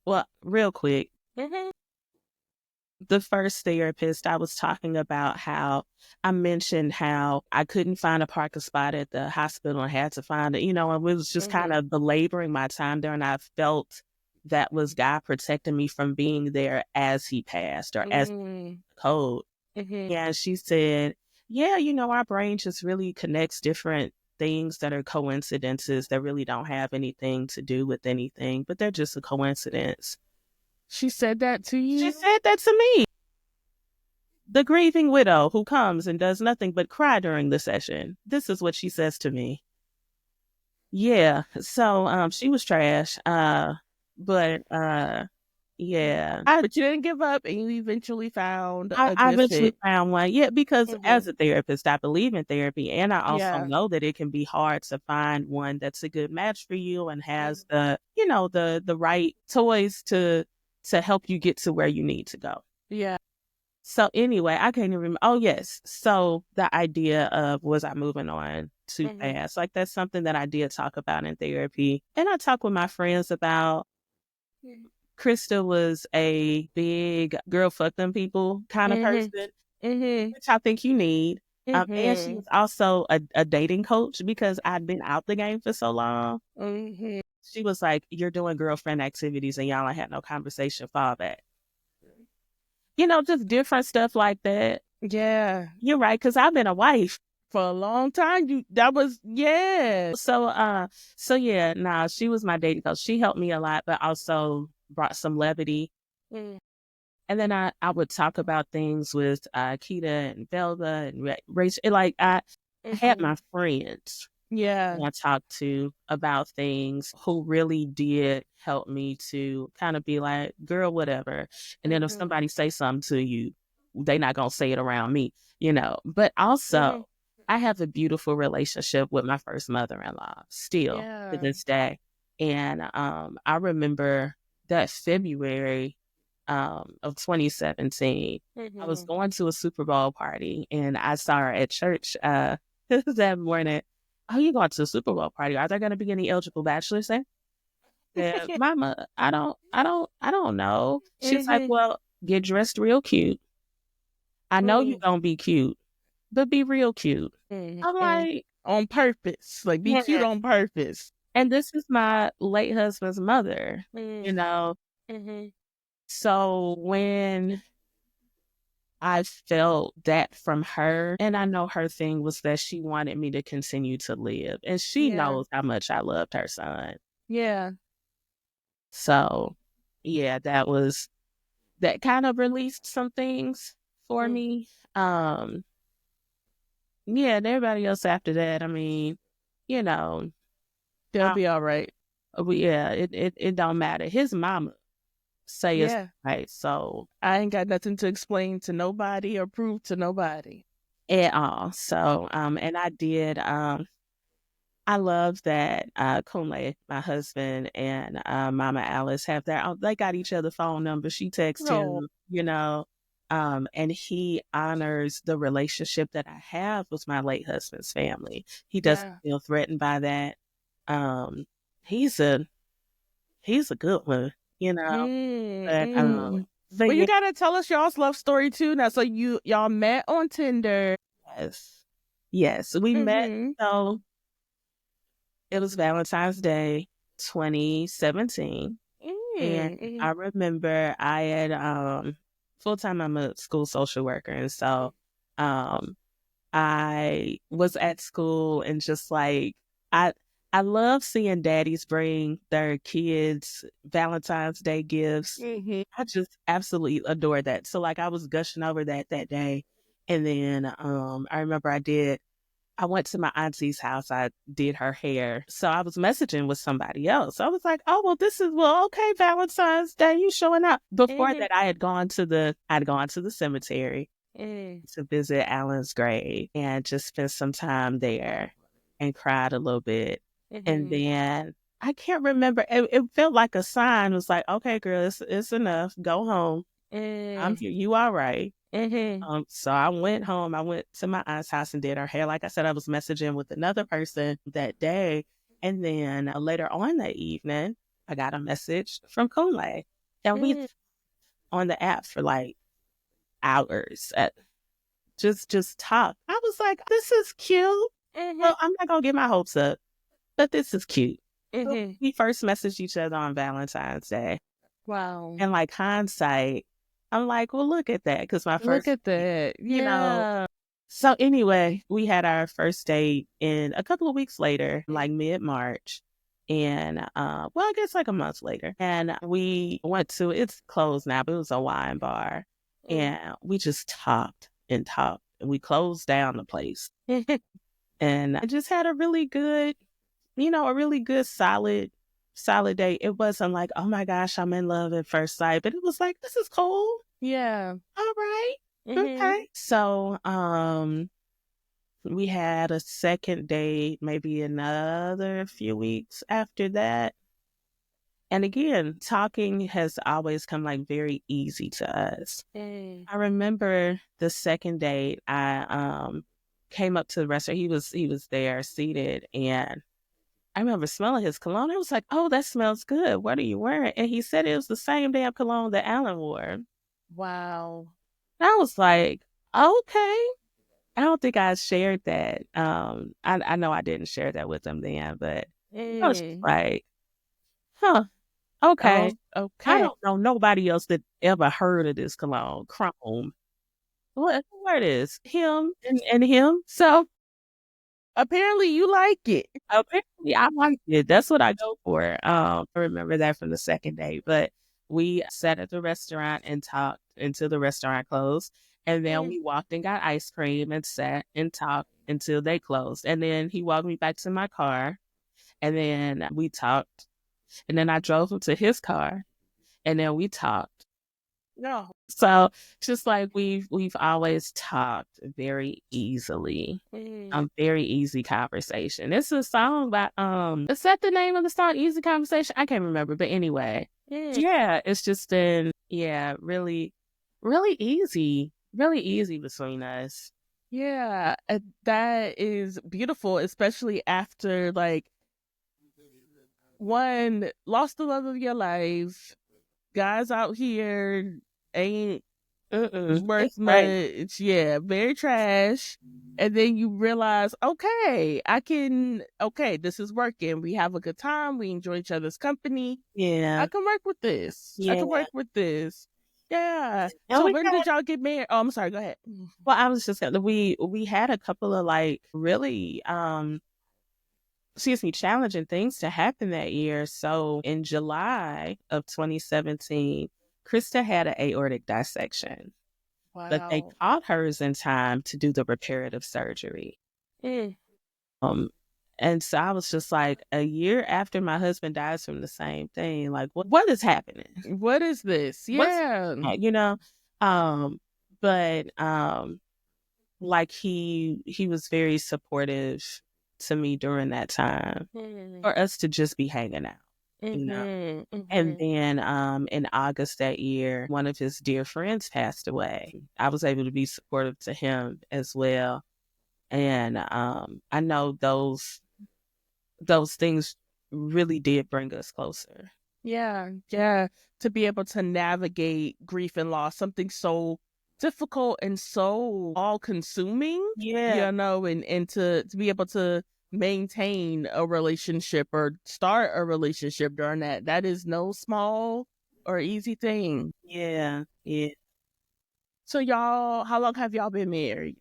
well, real quick, the first therapist, I was talking about how I mentioned how I couldn't find a parking spot at the hospital and had to find it, and it was just kind of belaboring my time there. And I felt that was God protecting me from being there as he passed or as code. And she said, yeah, our brain just really connects different things that are coincidences that really don't have anything to do with anything, but they're just a coincidence. She said that to you? She said that to me. The grieving widow who comes and does nothing but cry during the session. This is what she says to me. Yeah. So she was trash. But yeah. But you didn't give up and you eventually found a I good eventually fit. found one. Yeah, because as a therapist, I believe in therapy, and I also Yeah. know that it can be hard to find one that's a good match for you and has the right toys to help you get to where you need to go. Yeah. So anyway, I can't even remember. Oh yes. So the idea of was I moving on too fast? Like that's something that I did talk about in therapy, and I talk with my friends about. Krista was a big girl fuck them people kind of person, which I think you need. And she was also a dating coach because I'd been out the game for so long. She was like, you're doing girlfriend activities and y'all ain't had no conversation, fall back. Just different stuff like that. Yeah. You're right, because I've been a wife for a long time. So yeah, nah, she was my dating coach. She helped me a lot, but also brought some levity. And then I would talk about things with Keita and Velda and Rachel. Like I had my friends. Yeah. I talked to about things who really did help me to kind of be like, girl, whatever. And then if somebody say something to you, they not going to say it around me, But also, I have a beautiful relationship with my first mother-in-law still to this day. And I remember that February of 2017, I was going to a Super Bowl party and I saw her at church that morning. Oh, you going to a Super Bowl party? Are there going to be any eligible bachelors there? Yeah, Mama, I don't know. She's like, well, get dressed real cute. I know you're going to be cute, but be real cute. I'm like, on purpose, like be cute on purpose. And this is my late husband's mother, So when I felt that from her, and I know her thing was that she wanted me to continue to live, and she knows how much I loved her son. Yeah. So, yeah, that was that kind of released some things for me. Yeah, and everybody else after that, I mean, you know, They'll be all right. yeah, it don't matter. His mama say it's Yeah. right, so I ain't got nothing to explain to nobody or prove to nobody. at all. So, and I did, I love that Kunle, my husband, and Mama Alice have they got each other's phone numbers. She texts No. him, and he honors the relationship that I have with my late husband's family. He doesn't Yeah. feel threatened by that. Um, he's a good one, but Mm. but Well, you gotta tell us y'all's love story too now. So y'all met on Tinder. yes, we met. Mm-hmm. So it was Valentine's Day, 2017. And Mm-hmm. I remember I had full time I'm a school social worker, and so um I was at school and just like I I love seeing daddies bring their kids Valentine's Day gifts. Mm-hmm. I just absolutely adore that. So like I was gushing over that day. And then I remember I went to my auntie's house. I did her hair. So I was messaging with somebody else. I was like, oh, well, okay, Valentine's Day, you showing up. Before that, I'd gone to the cemetery to visit Alan's grave and just spent some time there and cried a little bit. And then I can't remember. It felt like a sign. It was like, okay, girl, it's enough. Go home. I'm here. You all right. So I went home. I went to my aunt's house and did her hair. Like I said, I was messaging with another person that day. And then later on that evening, I got a message from Kunle. And we on the app for like hours at just talk. I was like, this is cute. Well, I'm not gonna get my hopes up, but this is cute. So we first messaged each other on Valentine's Day. Wow. And like hindsight, I'm like, well, look at that. Because my Look first at that. Yeah. So anyway, we had our first date in a couple of weeks later, like mid-March. And well, I guess like a month later. And we went to it's closed now, but it was a wine bar. And we just talked and talked. And we closed down the place. And I just had a really good, solid date. It wasn't like, oh my gosh, I'm in love at first sight, but it was like, this is cool. Yeah. All right. Okay. So, we had a second date, maybe another few weeks after that. And again, talking has always come like very easy to us. I remember the second date, I came up to the restaurant. He was there seated, and I remember smelling his cologne. I was like, oh, that smells good. What are you wearing? And he said it was the same damn cologne that Alan wore. Wow. And I was like, okay. I don't think I shared that. I know I didn't share that with him then, but I was just like, huh, okay. Oh, I okay. don't know nobody else that ever heard of this cologne, Chrome. What it is? Him and him. So Apparently you like it. apparently I like it. That's what I go for. I remember that from the second date. But we sat at the restaurant and talked until the restaurant closed. And then we walked and got ice cream and sat and talked until they closed. And then he walked me back to my car. And then we talked. And then I drove him to his car. And then we talked. No. So just like we've always talked very easily. Very easy conversation. It's a song by is that the name of the song? Easy Conversation? I can't remember. But anyway. Yeah, it's just been really, really easy. Really easy between us. Yeah, that is beautiful, especially after like one lost the love of your life. Guys out here ain't worth It's right. much. Yeah, very trash. And then you realize, okay, this is working. We have a good time. We enjoy each other's company. I Yeah. can work with this. I Yeah. can work with this. Yeah. And So we when had did y'all get married? Oh, I'm sorry. Go ahead. well, I was just gonna we had a couple of like really challenging things to happen that year. So in July of 2017, Krista had an aortic dissection, but they Wow. caught hers in time to do the reparative surgery. Mm. Um, and so I was just like, a year after my husband dies from the same thing, like, what is happening? What is this? What's, Yeah. you know? Um, but like he was very supportive to me during that time Mm. for us to just be hanging out, you know. Mhm. And Mhm. then in August that year, one of his dear friends passed away. I was able to be supportive to him as well. And I know those things really did bring us closer. Yeah, yeah. To be able to navigate grief and loss, something so difficult and so all consuming, Yeah. and to be able to maintain a relationship or start a relationship during that is no small or easy thing. Yeah. Yeah. So y'all, how long have y'all been married?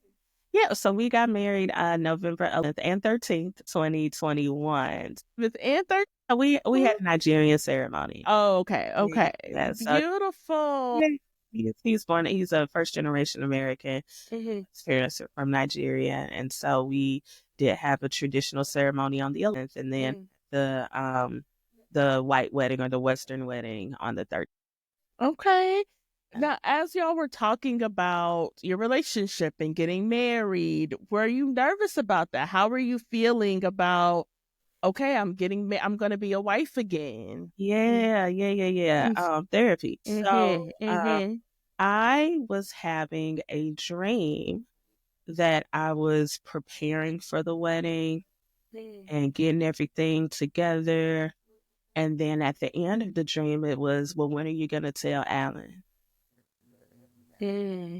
Yeah. So we got married November 11th and 13th, 2021. With Anthony? We had a Nigerian ceremony. Oh, okay, Yeah. okay. Yeah. So Beautiful. yeah, he's born. He's a first generation American. Mhm. His parents are from Nigeria, and so we did have a traditional ceremony on the 11th, and then Mm. the white wedding or the Western wedding on the 13th. Okay. Now, as y'all were talking about your relationship and getting married, were you nervous about that? How were you feeling about, okay, I'm going to be a wife again? Yeah, yeah, yeah, yeah. Therapy. So, Mm-hmm. Mm-hmm. I was having a dream that I was preparing for the wedding and getting everything together. And then at the end of the dream, it was, well, when are you going to tell Alan? Mm-hmm.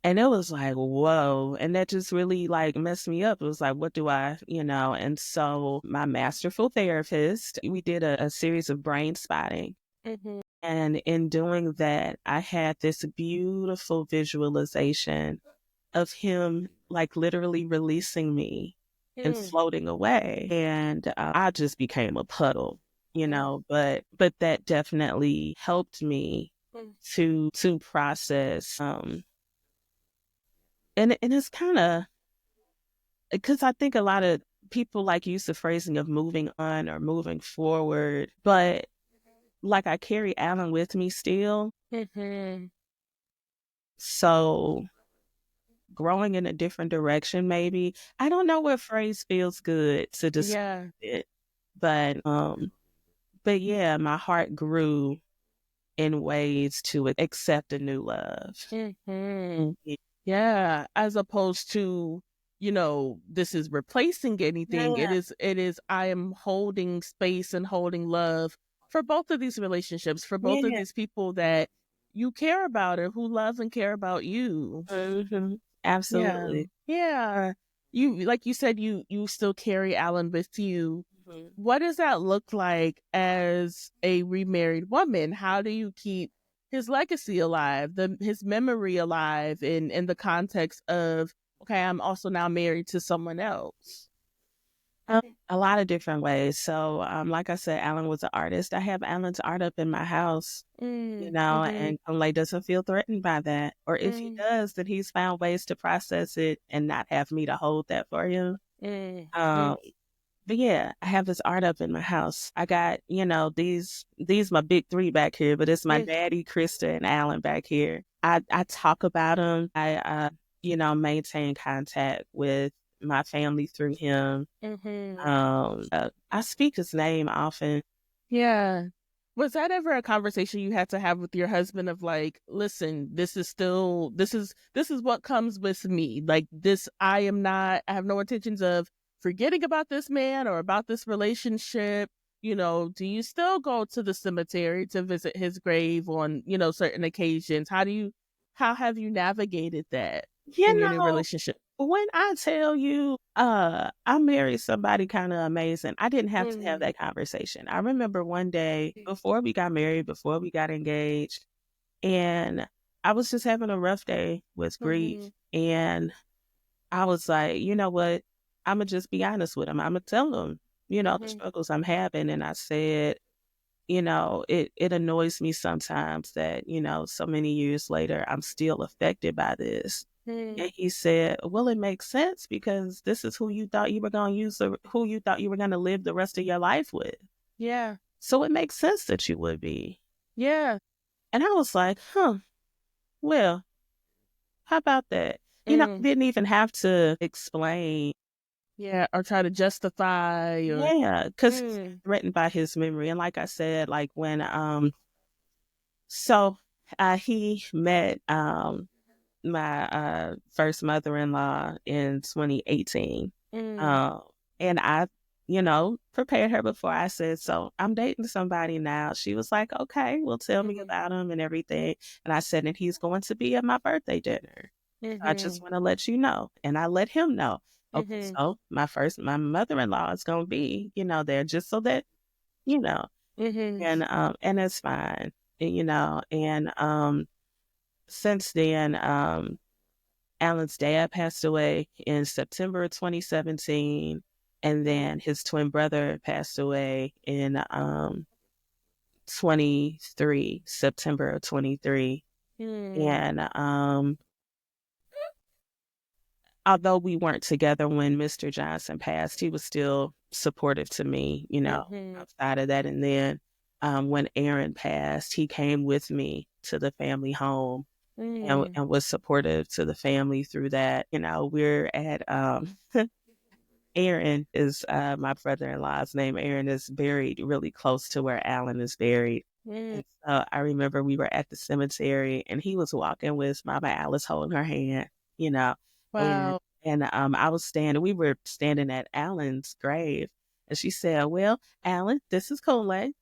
And it was like, whoa. And that just really like messed me up. It was like, what do And so my masterful therapist, we did a series of brain spotting. Mm-hmm. And in doing that, I had this beautiful visualization of him like literally releasing me and floating away. And I just became a puddle, but that definitely helped me to process and it's kind of because I think a lot of people like use the phrasing of moving on or moving forward, but like I carry Alan with me still. Mm-hmm. So growing in a different direction, maybe. I don't know what phrase feels good to describe Yeah. it, but yeah, my heart grew in ways to accept a new love. Mm-hmm. Yeah, as opposed to, this is replacing anything. Yeah, It is I am holding space and holding love for both of these relationships, for both of yeah, these people that you care about and who love and care about you. Yeah. absolutely. Yeah. You like you said you still carry Alan with you. Mhm. What does that look like as a remarried woman? How do you keep his legacy alive, his memory alive in the context of, okay, I'm also now married to someone else. A lot of different ways. So, like I said, Alan was an artist. I have Alan's art up in my house, Mm-hmm. and Conley doesn't feel threatened by that. Or if he does, then he's found ways to process it and not have me to hold that for him. Mm-hmm. Um, but yeah, I have his art up in my house. I got, these my big three back here, but it's my daddy, Krista, and Alan back here. I talk about him. I maintain contact with my family through him. Mm-hmm. I speak his name often. Yeah. Was that ever a conversation you had to have with your husband of like, listen, this is what comes with me. Like this, I have no intentions of forgetting about this man or about this relationship. Do you still go to the cemetery to visit his grave on, certain occasions? How have you navigated that in You your new know, relationship? when I tell you, I married somebody kind of amazing, I didn't have to have Mm. that conversation. I remember one day before we got married, before we got engaged, and I was just having a rough day with grief. Mm-hmm. And I was like, you know what? I'm going to just be honest with him. I'm going to tell him, the Mm-hmm. struggles I'm having. And I said, it annoys me sometimes that, so many years later, I'm still affected by this. And he said, well, it makes sense because this is who you thought you were going to who you thought you were going to live the rest of your life with. Yeah. So it makes sense that you would be. Yeah. And I was like, well, how about that? Didn't even have to explain. Yeah. Or try to justify or. Yeah, because he's threatened by his memory. And like I said, like when, so he met my first mother-in-law in 2018. And I, prepared her before. I said, so I'm dating somebody now. She was like, okay, well, tell me about him and everything. And I said, and he's going to be at my birthday dinner. I just want to let you know. And I let him know. Okay, so my mother-in-law is going to be, there just so that, you know, and it's fine, and since then, Alan's dad passed away in September of 2017, and then his twin brother passed away in 23, September of 23. And although we weren't together when Mr. Johnson passed, he was still supportive to me, outside of that. And then when Aaron passed, he came with me to the family home and was supportive to the family through that. We're at Aaron is my brother-in-law's name. Aaron is buried really close to where Alan is buried. And so I remember we were at the cemetery and he was walking with Mama Alice holding her hand, Wow. and we were standing at Alan's grave, and she said, well, Alan, this is Kool-Aid.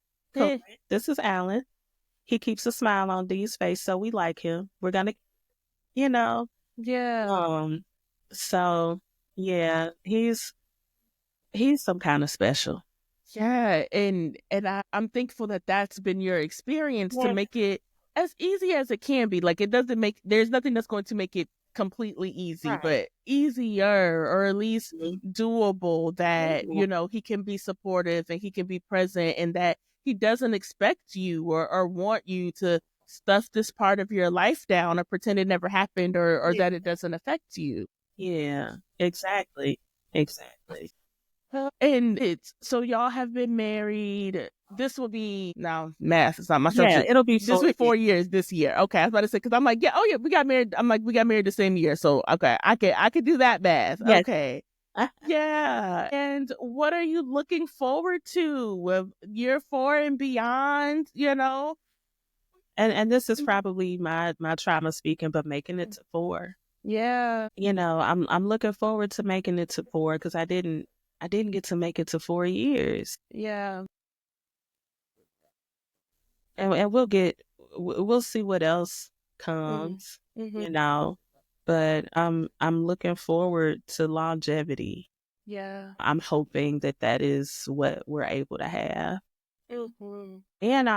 This is Alan. He keeps a smile on Dee's face, so we like him. We're gonna, Yeah. So yeah, he's some kind of special. Yeah, and I'm thankful that that's been your experience to Yeah. make it as easy as it can be. Like, it doesn't make, there's nothing that's going to make it completely easy, Right. but easier, or at least doable, that, Yeah. he can be supportive and he can be present, and that he doesn't expect you or want you to stuff this part of your life down or pretend it never happened, or that it doesn't affect you. Yeah, exactly. Exactly. And it's, so y'all have been married. This will be, now math is not my Yeah, subject. it'll be This will be 4 years this year. Okay, I was about to say, because I'm like, yeah, oh yeah, we got married. I'm like, we got married the same year, so okay, I could do that math. Yes. Okay, yeah. And what are you looking forward to with year 4 and beyond? And this is probably my trauma speaking, but making it to 4. Yeah. I'm looking forward to making it to 4 because I didn't get to make it to 4 years. Yeah. And we'll see what else comes, but I'm looking forward to longevity. Yeah. I'm hoping that is what we're able to have. And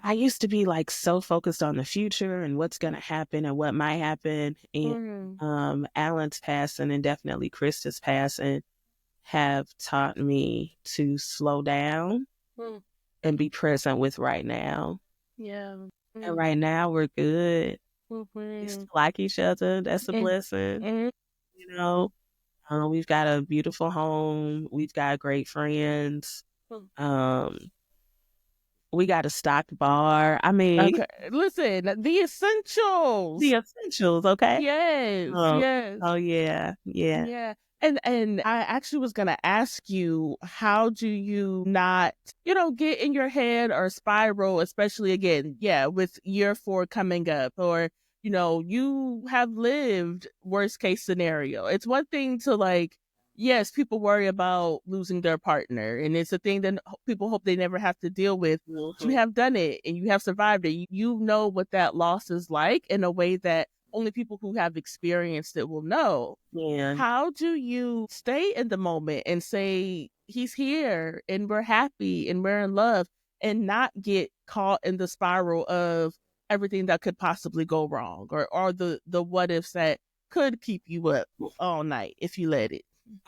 I used to be like so focused on the future and what's going to happen and what might happen. And Alan's passing and definitely Krista's passing have taught me to slow down and be present with right now. Yeah. And right now we're good. We still like each other. That's a blessing. We've got a beautiful home. We've got great friends. We got a stocked bar. I mean, Okay, listen, the essentials. the essentials, okay? Yes, yes. Oh yeah. Yeah. And I actually was gonna ask you, how do you not, get in your head or spiral, especially again, yeah, with year 4 coming up, or you have lived worst case scenario. It's one thing to, like, yes, people worry about losing their partner, and it's a thing that people hope they never have to deal with. But you have done it and you have survived it. You know what that loss is like in a way that only people who have experienced it will know. Yeah. How do you stay in the moment and say, he's here and we're happy and we're in love, and not get caught in the spiral of everything that could possibly go wrong, or the what ifs that could keep you up all night if you let it?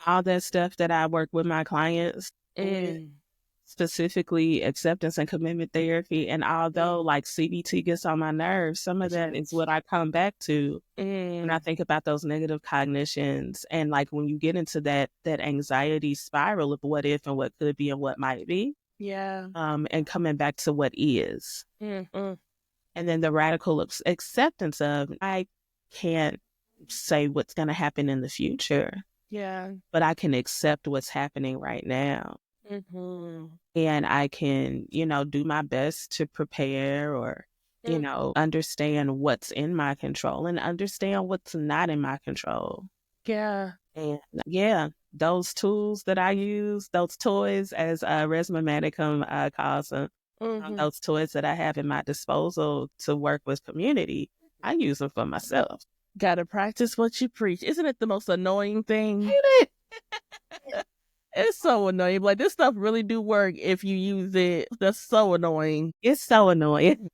All that stuff that I work with my clients. specifically acceptance and commitment therapy. And although like CBT gets on my nerves, some of that is what I come back to when I think about those negative cognitions. And like when you get into that anxiety spiral of what if and what could be and what might be. Yeah. And coming back to what is. And then the radical acceptance of I can't say what's going to happen in the future. Yeah. But I can accept what's happening right now. And I can, do my best to prepare or, understand what's in my control and understand what's not in my control. Yeah. And yeah, those tools that I use, those toys, as Resma Manicum calls them, those toys that I have in my disposal to work with community, I use them for myself. Gotta practice what you preach. Isn't it the most annoying thing? It's so annoying. Like, this stuff really do work if you use it. That's so annoying. It's so annoying.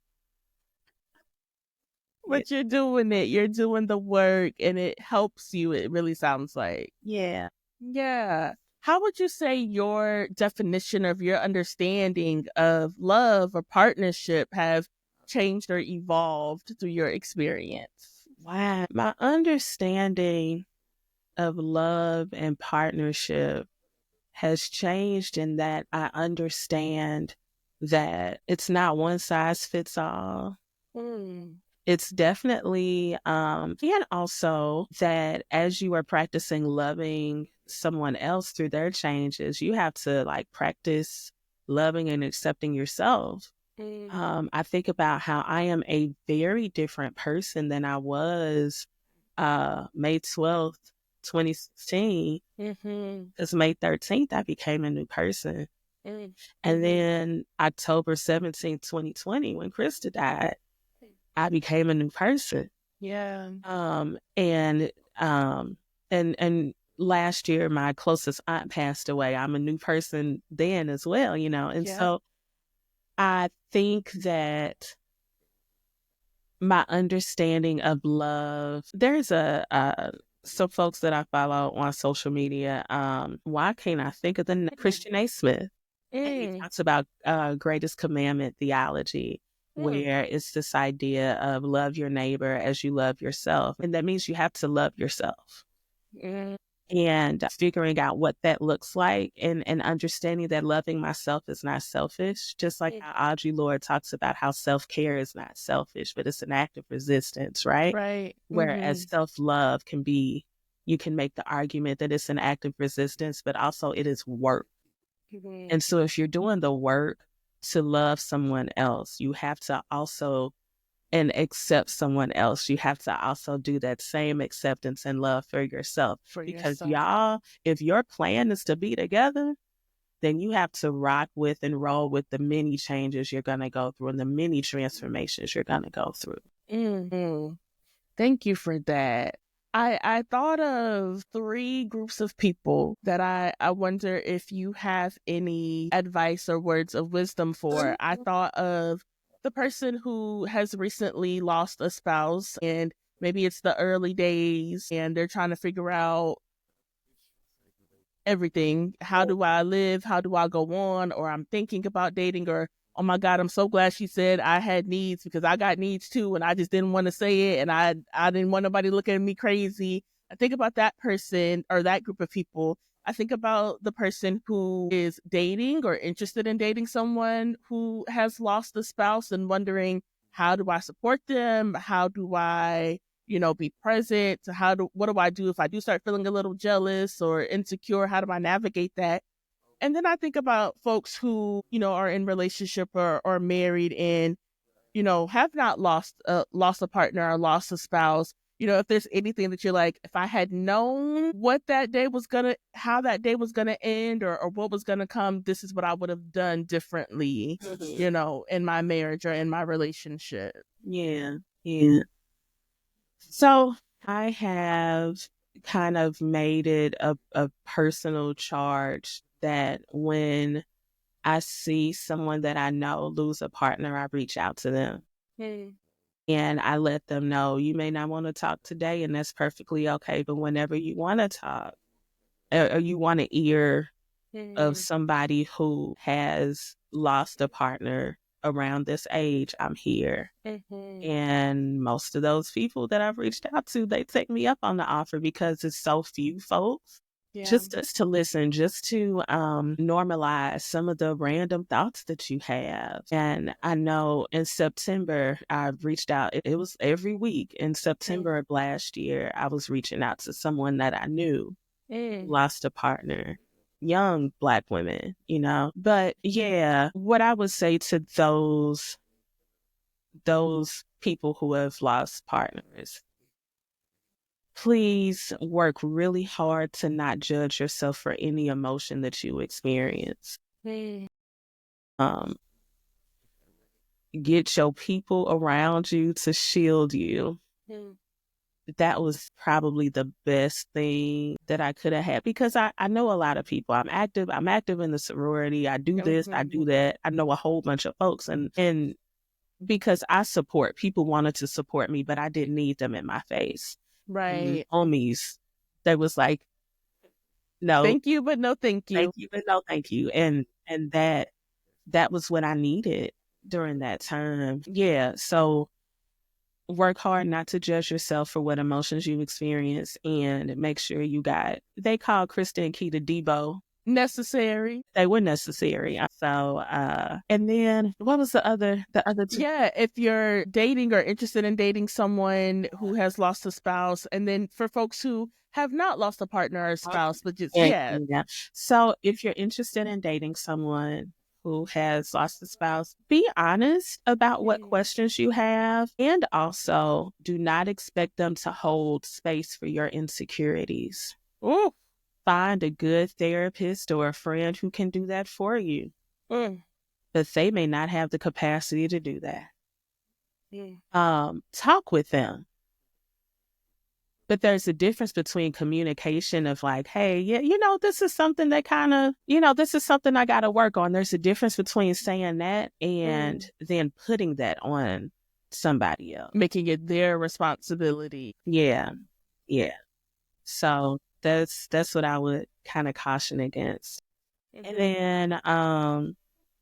But you're doing it. You're doing the work and it helps you, it really sounds like. Yeah. Yeah. How would you say your definition of your understanding of love or partnership have changed or evolved through your experience? Wow. My understanding of love and partnership has changed in that I understand that it's not one size fits all. It's definitely, and also that as you are practicing loving someone else through their changes, you have to like practice loving and accepting yourself. I think about how I am a very different person than I was May 12th, 2016. Because May 13th, I became a new person. And then October 17th, 2020, when Krista died, I became a new person. Yeah. And last year, my closest aunt passed away. I'm a new person then as well, And so I think that my understanding of love, there's some folks that I follow on social media. Why can't I think of the name? Christian A. Smith. And he talks about greatest commandment theology, where it's this idea of love your neighbor as you love yourself. And that means you have to love yourself. And figuring out what that looks like and understanding that loving myself is not selfish, just like how Audre Lorde talks about how self-care is not selfish, but it's an act of resistance, right? Right. Whereas self-love can be, you can make the argument that it's an act of resistance, but also it is work. And so if you're doing the work to love someone else, you have to also and accept someone else. You have to also do that same acceptance and love for yourself. Because y'all, if your plan is to be together, then you have to rock with and roll with the many changes you're going to go through and the many transformations you're going to go through. Thank you for that. I thought of 3 groups of people that I wonder if you have any advice or words of wisdom for. I thought of the person who has recently lost a spouse and maybe it's the early days and they're trying to figure out everything. How do I live? How do I go on? Or I'm thinking about dating, or oh my God, I'm so glad she said I had needs because I got needs too. And I just didn't want to say it. And I didn't want nobody looking at me crazy. I think about that person or that group of people. I think about the person who is dating or interested in dating someone who has lost a spouse and wondering, how do I support them? How do I, be present? What do I do if I do start feeling a little jealous or insecure? How do I navigate that? And then I think about folks who, are in relationship or married and, have not lost a partner or lost a spouse. If there's anything that you're like, if I had known how that day was gonna end or what was gonna come, this is what I would have done differently, in my marriage or in my relationship. Yeah. So I have kind of made it a personal charge that when I see someone that I know lose a partner, I reach out to them. And I let them know, you may not want to talk today, and that's perfectly okay. But whenever you want to talk or you want to hear, of somebody who has lost a partner around this age, I'm here. And most of those people that I've reached out to, they take me up on the offer because it's so few folks. Yeah. Just to listen, just to normalize some of the random thoughts that you have. And I know in September, I reached out. It was every week. In September of last year, I was reaching out to someone that I knew who lost a partner. Young Black women, you know. But yeah, what I would say to those people who have lost partners, please work really hard to not judge yourself for any emotion that you experience. Get your people around you to shield you. That was probably the best thing that I could have had, because I know a lot of people. I'm active in the sorority. I do this, I do that. I know a whole bunch of folks, and because I support, people wanted to support me, but I didn't need them in my face. Right. Homies, they was like, no, thank you, but no thank you. thank you, but no thank you. And that was what I needed during that time. Yeah. So work hard not to judge yourself for what emotions you experience, and make sure you got, they call Krista and Keita Debo. Necessary. They were necessary. So, and then what was the other two? Yeah, if you're dating or interested in dating someone who has lost a spouse, and then for folks who have not lost a partner or a spouse, but just, yeah. So if you're interested in dating someone who has lost a spouse, be honest about what questions you have, and also do not expect them to hold space for your insecurities. Ooh. Find a good therapist or a friend who can do that for you. But they may not have the capacity to do that. Talk with them. But there's a difference between communication of like, hey, yeah, this is something that kind of, this is something I got to work on. There's a difference between saying that and then putting that on somebody else. Making it their responsibility. Yeah. Yeah. So that's what I would kind of caution against. And then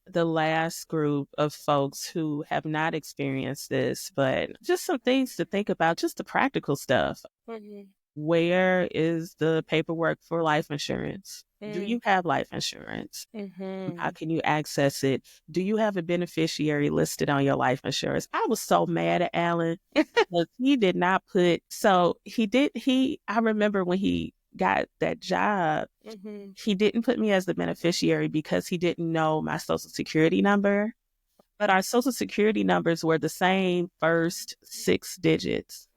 the last group of folks who have not experienced this, but just some things to think about, just the practical stuff. Where is the paperwork for life insurance? Do you have life insurance? How can you access it? Do you have a beneficiary listed on your life insurance? I was so mad at Alan because he did not put, I remember when he got that job, he didn't put me as the beneficiary because he didn't know my social security number. But our social security numbers were the same first 6 digits.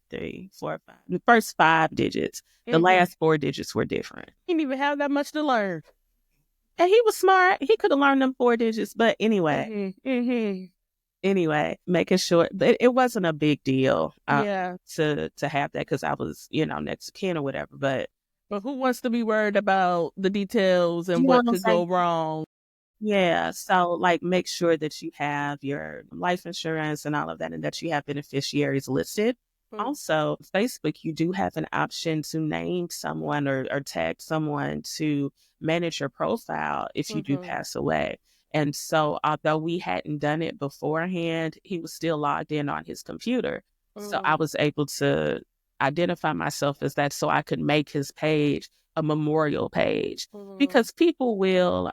3, 4, 5. The first 5 digits. The last 4 digits were different. He didn't even have that much to learn. And he was smart. He could have learned them 4 digits. But anyway. Anyway, making sure, but it wasn't a big deal to have that because I was, next to kin or whatever. But who wants to be worried about the details and what could go wrong? Yeah. So like make sure that you have your life insurance and all of that, and that you have beneficiaries listed. Also, Facebook, you do have an option to name someone or tag someone to manage your profile if you do pass away. And so although we hadn't done it beforehand, he was still logged in on his computer. So I was able to identify myself as that so I could make his page a memorial page, because people will,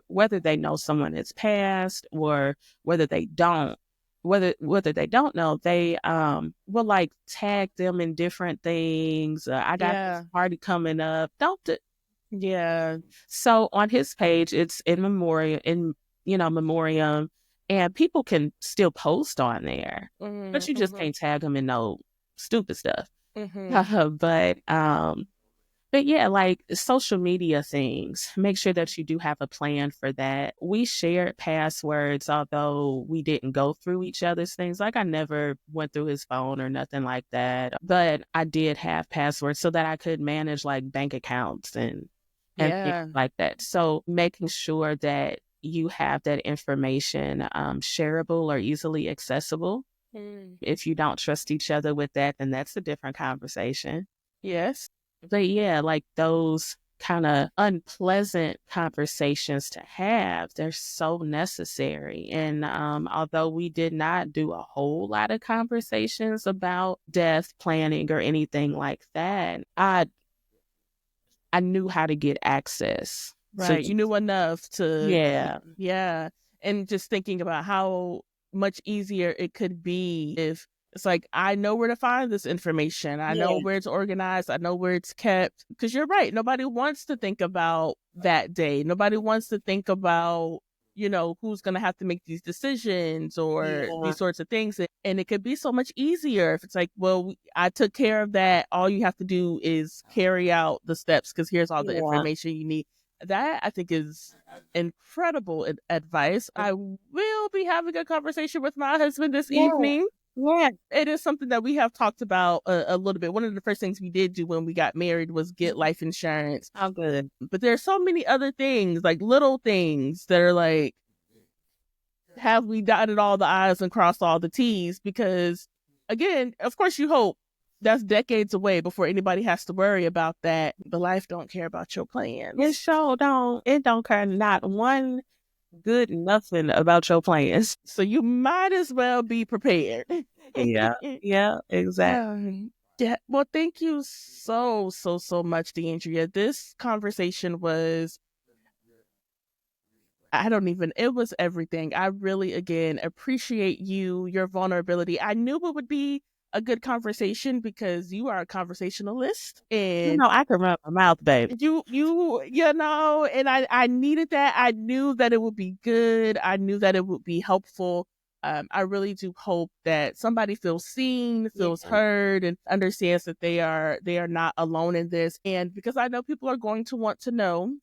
whether they know someone has passed or whether they don't know, they will like tag them in different things. I got this party coming up. So on his page, it's in memoriam, and people can still post on there, but you just can't tag them in no stupid stuff. But yeah, like social media things, make sure that you do have a plan for that. We shared passwords, although we didn't go through each other's things. Like I never went through his phone or nothing like that. But I did have passwords so that I could manage like bank accounts and things like that. So making sure that you have that information shareable or easily accessible. If you don't trust each other with that, then that's a different conversation. Yes. But yeah, like those kind of unpleasant conversations to have. They're so necessary. And although we did not do a whole lot of conversations about death planning or anything like that, I knew how to get access. Right. You knew enough to, yeah. And just thinking about how much easier it could be if it's like, I know where to find this information. I know where it's organized. I know where it's kept. Because you're right. Nobody wants to think about that day. Nobody wants to think about, who's going to have to make these decisions or these sorts of things. And it could be so much easier if it's like, well, I took care of that. All you have to do is carry out the steps because here's all the information you need. That, I think, is incredible advice. I will be having a conversation with my husband this evening. Yeah. It is something that we have talked about a little bit. One of the first things we did do when we got married was get life insurance. Oh, good. But there's so many other things, like little things that are like, have we dotted all the I's and crossed all the T's? Because, again, of course you hope that's decades away before anybody has to worry about that. But life don't care about your plans. It sure don't. It don't care not one good nothing about your plans. So you might as well be prepared. Yeah, exactly. Well, thank you so much, De-Andrea. This conversation was, it was everything. I really, again, appreciate your vulnerability. I knew it would be a good conversation because you are a conversationalist, and I can run my mouth, baby. And I needed that. I knew that it would be good. I knew that it would be helpful. I really do hope that somebody feels seen, feels heard, and understands that they are not alone in this. And because I know people are going to want to know,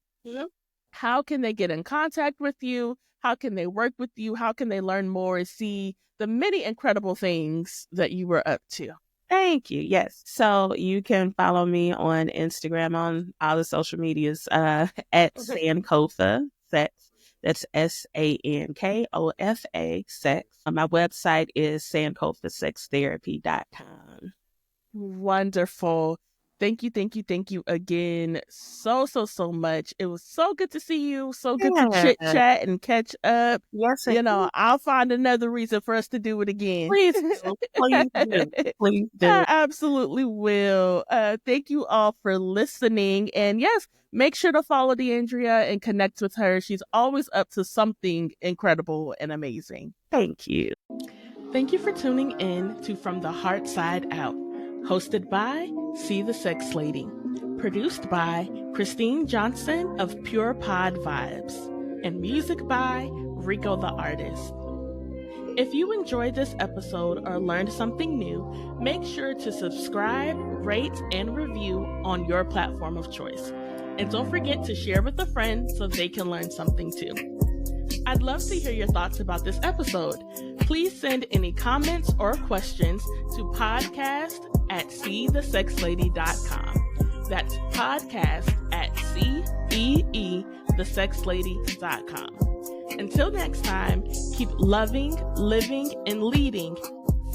how can they get in contact with you? How can they work with you? How can they learn more and see the many incredible things that you were up to? Thank you. Yes. So you can follow me on Instagram, on all the social medias, at Sankofa Sex. That's SANKOFA Sex. My website is sankofasextherapy.com. Wonderful. Thank you again so much. It was so good to see you. So good to chit chat and catch up. Yes, I'll find another reason for us to do it again. Please do. Please do. I absolutely will. Thank you all for listening. And yes, make sure to follow De-Andrea and connect with her. She's always up to something incredible and amazing. Thank you. Thank you for tuning in to From the Heart Side Out. Hosted by Cee The Sex Lady. Produced by Christine Johnson of Pure Pod Vibes. And music by Rico the Artist. If you enjoyed this episode or learned something new, make sure to subscribe, rate, and review on your platform of choice. And don't forget to share with a friend so they can learn something too. I'd love to hear your thoughts about this episode. Please send any comments or questions to podcast@ceethesexlady.com. That's podcast@ceethesexlady.com. Until next time, keep loving, living, and leading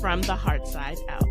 from the heart side out.